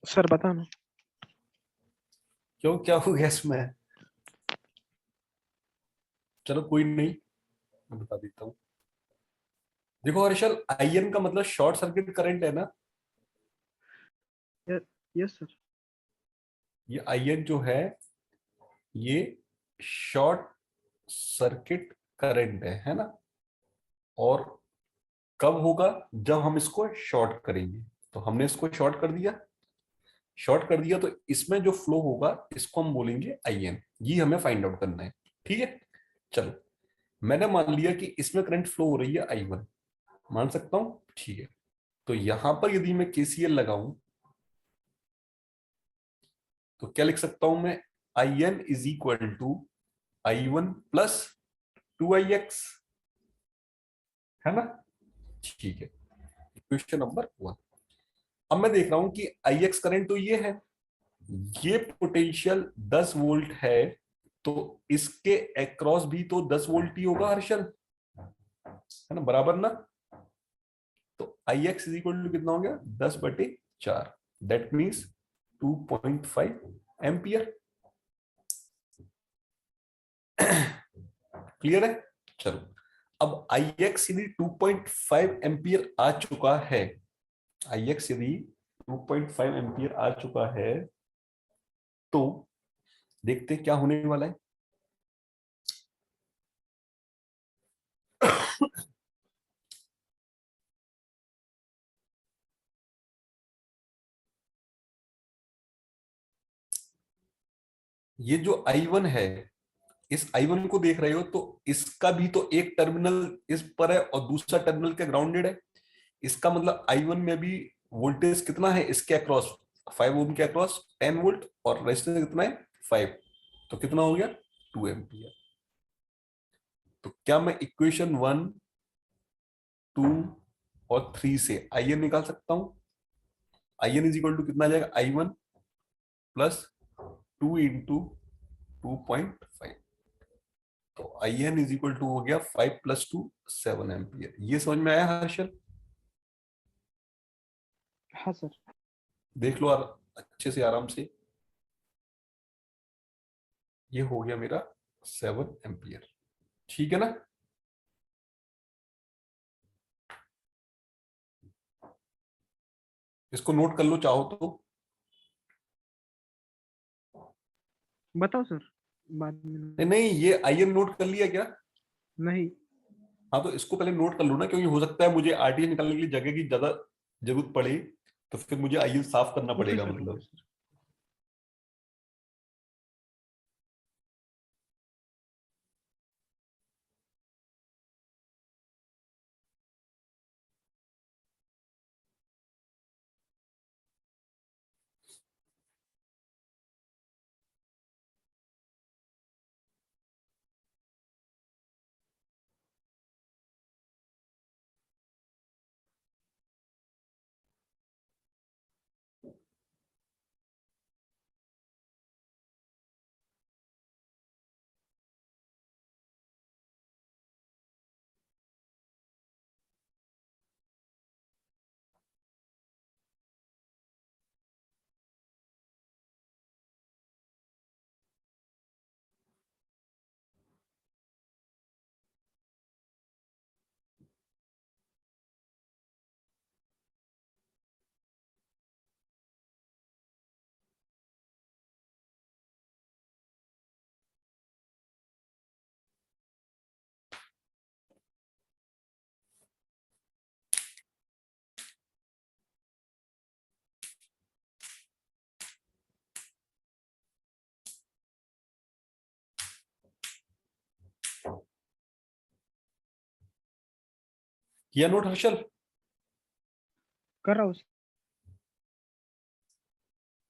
सर बता ना। क्यों, क्या हो गया इसमें? चलो कोई नहीं, मैं बता देता हूँ। देखो हर्षल, आईएन का मतलब शॉर्ट सर्किट करंट है ना। Yes sir. ये आईएन जो ये शॉर्ट सर्किट करंट है ना। और कब होगा, जब हम इसको शॉर्ट करेंगे। तो हमने इसको शॉर्ट कर दिया, शॉर्ट कर दिया तो इसमें जो फ्लो होगा इसको हम बोलेंगे आईएन। ये हमें फाइंड आउट करना है, ठीक है। चलो, मैंने मान लिया कि इसमें करंट फ्लो हो रही है आई1, मान सकता हूं, ठीक है। तो यहां पर यदि मैं केसीएल लगाऊं तो क्या लिख सकता हूं मैं, I N is equal to आई1 प्लस 2ix, है ना। ठीक है, क्वेश्चन नंबर 1। अब मैं देख रहा हूं कि आई एक्स करंट तो ये है, ये पोटेंशियल 10 वोल्ट है, तो इसके अक्रॉस भी तो 10 वोल्ट ही होगा हर्षल, है ना, बराबर ना। तो आई एक्स इज इक्वल टू कितना हो गया, 10/4, दैट मीन्स 2.5 एम्पियर। क्लियर है। चलो, अब आई एक्स यदि 2.5 एम्पियर आ चुका है, आई एक्स यदि 2.5 एम्पियर आ चुका है, तो देखते क्या होने वाला है। ये जो I1 है, इस I1 को देख रहे हो तो इसका भी तो एक टर्मिनल इस पर है और दूसरा टर्मिनल के ग्राउंडेड है। इसका मतलब I1 में भी वोल्टेज कितना है इसके अक्रॉस, 5 ओम के अक्रॉस 10 वोल्ट, और रेजिस्टेंस कितना है 5, तो कितना हो गया 2 एम्पियर। तो क्या मैं इक्वेशन 1, 2 और 3 से आई एन निकाल सकता हूं। I N is equal to कितना आ जाएगा, I1 प्लस 2 इंटू 2.5, तो I N is equal to हो गया 5 + 2 7 एम्पियर। ये समझ में आया हर्षल। हाँ सर। देख लो अच्छे से आराम से, ये हो गया मेरा 7 एम्पियर, ठीक है ना। इसको नोट कर लो चाहो तो। बताओ सर, बाद में। नहीं नहीं, ये आई एन नोट कर लिया क्या। नहीं। हाँ, तो इसको पहले नोट कर लो ना, क्योंकि हो सकता है मुझे आरटीएस निकालने के लिए जगह की ज्यादा जरूरत पड़े, तो फिर मुझे आई एन साफ करना ओके पड़ेगा सर, ओके मतलब। सर। किया नोट हर्षल। कर रहा हूँ सर।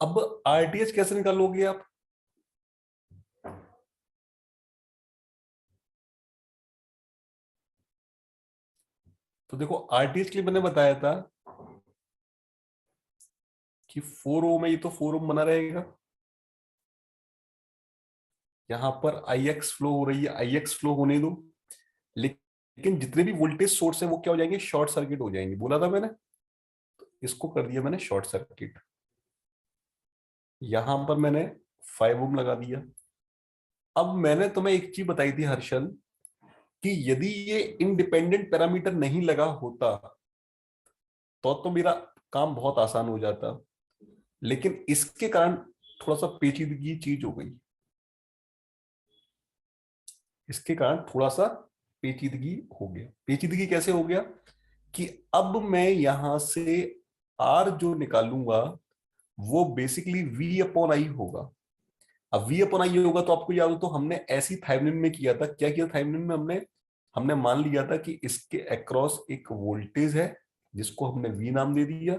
अब आरटीएस कैसे निकालोगे आप। तो देखो, आरटीएस के लिए मैंने बताया था कि 4 ओम है, ये तो 4 ओम बना रहेगा। यहां पर आई एक्स फ्लो हो रही है, आई एक्स फ्लो होने दो, लेकिन जितने भी वोल्टेज सोर्स है वो क्या हो जाएंगे, शॉर्ट सर्किट हो जाएंगे, बोला था मैंने। तो इसको कर दिया मैंने शॉर्ट सर्किट। यहां पर मैंने 5 ओम लगा दिया, अब मैंने तुम्हें एक चीज बताई थी हर्षल कि यदि ये इंडिपेंडेंट पैरामीटर नहीं लगा होता तो मेरा काम बहुत आसान हो जाता, लेकिन इसके कारण थोड़ा सा पेचीदगी चीज हो गई। इसके कारण थोड़ा सा पेचीदगी हो गया। पेचीदगी कैसे हो गया कि अब मैं यहां से आर जो निकालूंगा वो बेसिकली वी अपॉन आई होगा। अब वी अपॉन आई होगा तो आपको याद हो तो हमने ऐसी थाइवनिन में किया था। क्या किया थाइवनिन में? हमने हमने मान लिया था कि इसके अक्रॉस एक वोल्टेज है जिसको हमने वी नाम दे दिया,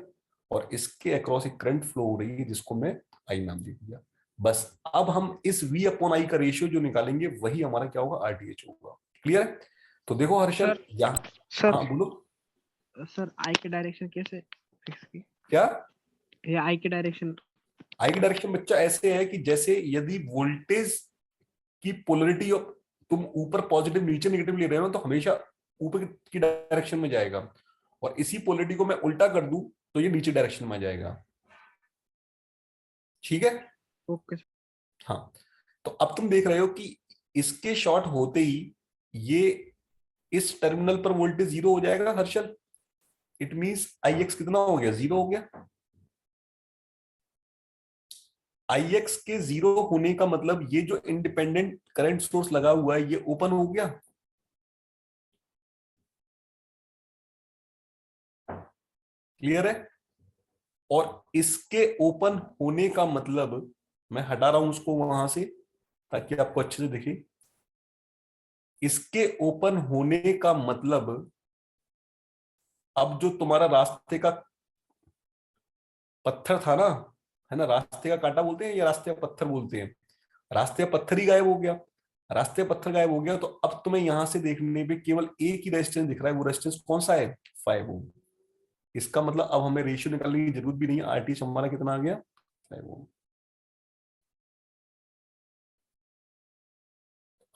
और इसके अक्रॉस एक करंट फ्लो हो रही है जिसको मैं आई नाम दे दिया। बस अब हम इस वी अपॉन आई का रेशियो जो निकालेंगे वही हमारा क्या होगा, आरटीएच होगा। क्लियर है? तो देखो हर्षल सर यहाँ, सर हाँ बोलो। सर आई के डायरेक्शन कैसे फिक्स की? क्या ये आई के डायरेक्शन? आई की डायरेक्शन बच्चा ऐसे है कि जैसे यदि वोल्टेज की पोलरिटी तुम ऊपर पॉजिटिव नीचे नेगेटिव ले रहे हो तो हमेशा ऊपर की डायरेक्शन में जाएगा, और इसी पोलरिटी को मैं उल्टा कर दूं तो ये नीचे डायरेक्शन में जाएगा। ठीक है? ओके। हाँ, तो अब तुम देख रहे हो कि इसके शॉर्ट होते ही ये इस टर्मिनल पर वोल्टेज जीरो हो जाएगा Harshal. It means I x कितना हो गया, जीरो हो गया। आई एक्स के जीरो होने का मतलब ये जो इंडिपेंडेंट करंट सोर्स लगा हुआ है ये ओपन हो गया। क्लियर है? और इसके ओपन होने का मतलब, मैं हटा रहा हूं उसको वहां से ताकि आपको अच्छे से दिखे। इसके ओपन होने का मतलब अब जो तुम्हारा रास्ते का पत्थर था ना, है ना, रास्ते का कांटा बोलते हैं या रास्ते का पत्थर बोलते हैं, रास्ते का पत्थर ही गायब हो गया। रास्ते का पत्थर गायब हो गया तो अब तुम्हें यहां से देखने पे केवल एक ही रेजिस्टेंस दिख रहा है। वो रेजिस्टेंस कौन सा है, 5 ओम। इसका मतलब अब हमें रेशियो निकालने की जरूरत भी नहीं है। आरटीएच हमारा कितना आ गया, 5 ओम।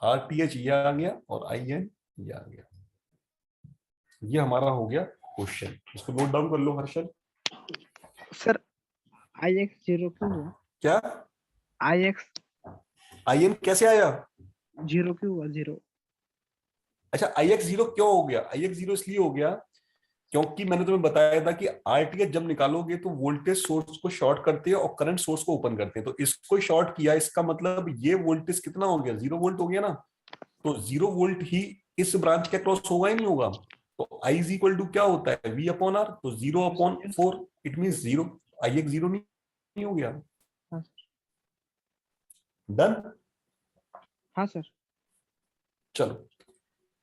आरटीएच ये आ गया और आई एन ये आ गया। ये हमारा हो गया क्वेश्चन। इसको नोट डाउन कर लो Harshal. Sir I X zero क्यों हुआ? क्या आई एक्स आई एन कैसे आया? जीरो क्यों हुआ? जीरो? अच्छा, आई एक्स जीरो क्यों हो गया? आई एक्स जीरो इसलिए हो गया क्योंकि मैंने तुम्हें बताया था कि आरटीएच जब निकालोगे तो वोल्टेज सोर्स को शॉर्ट करते हैं और करंट सोर्स को ओपन करते हैं। तो इसको शॉर्ट किया, इसका मतलब ये वोल्टेज कितना हो गया, 0 वोल्ट हो गया ना। तो 0 वोल्ट ही इस ब्रांच के क्रॉस होगा ही नहीं होगा। तो आई इज इक्वल टू क्या होता है, वी अपॉन आर। तो 0/4 it mean 0। I X zero नहीं हो गया। हाँ डन। हाँ सर। चलो,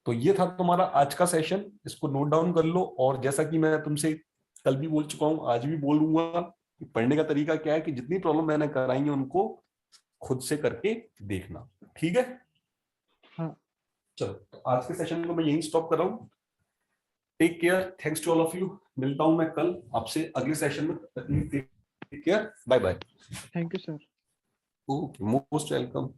तो ये था तुम्हारा आज का सेशन। इसको नोट डाउन कर लो। और जैसा कि मैं तुमसे कल भी बोल चुका हूं, आज भी बोलूंगा कि पढ़ने का तरीका क्या है कि जितनी प्रॉब्लम मैंने कराई है उनको खुद से करके देखना। ठीक है? हाँ चलो, तो आज के सेशन को मैं यहीं स्टॉप कर रहा हूँ। Take care, thanks to all of you. मिलता हूं मैं कल आपसे अगले सेशन में। Take care, bye bye. Thank you sir. Okay, most welcome.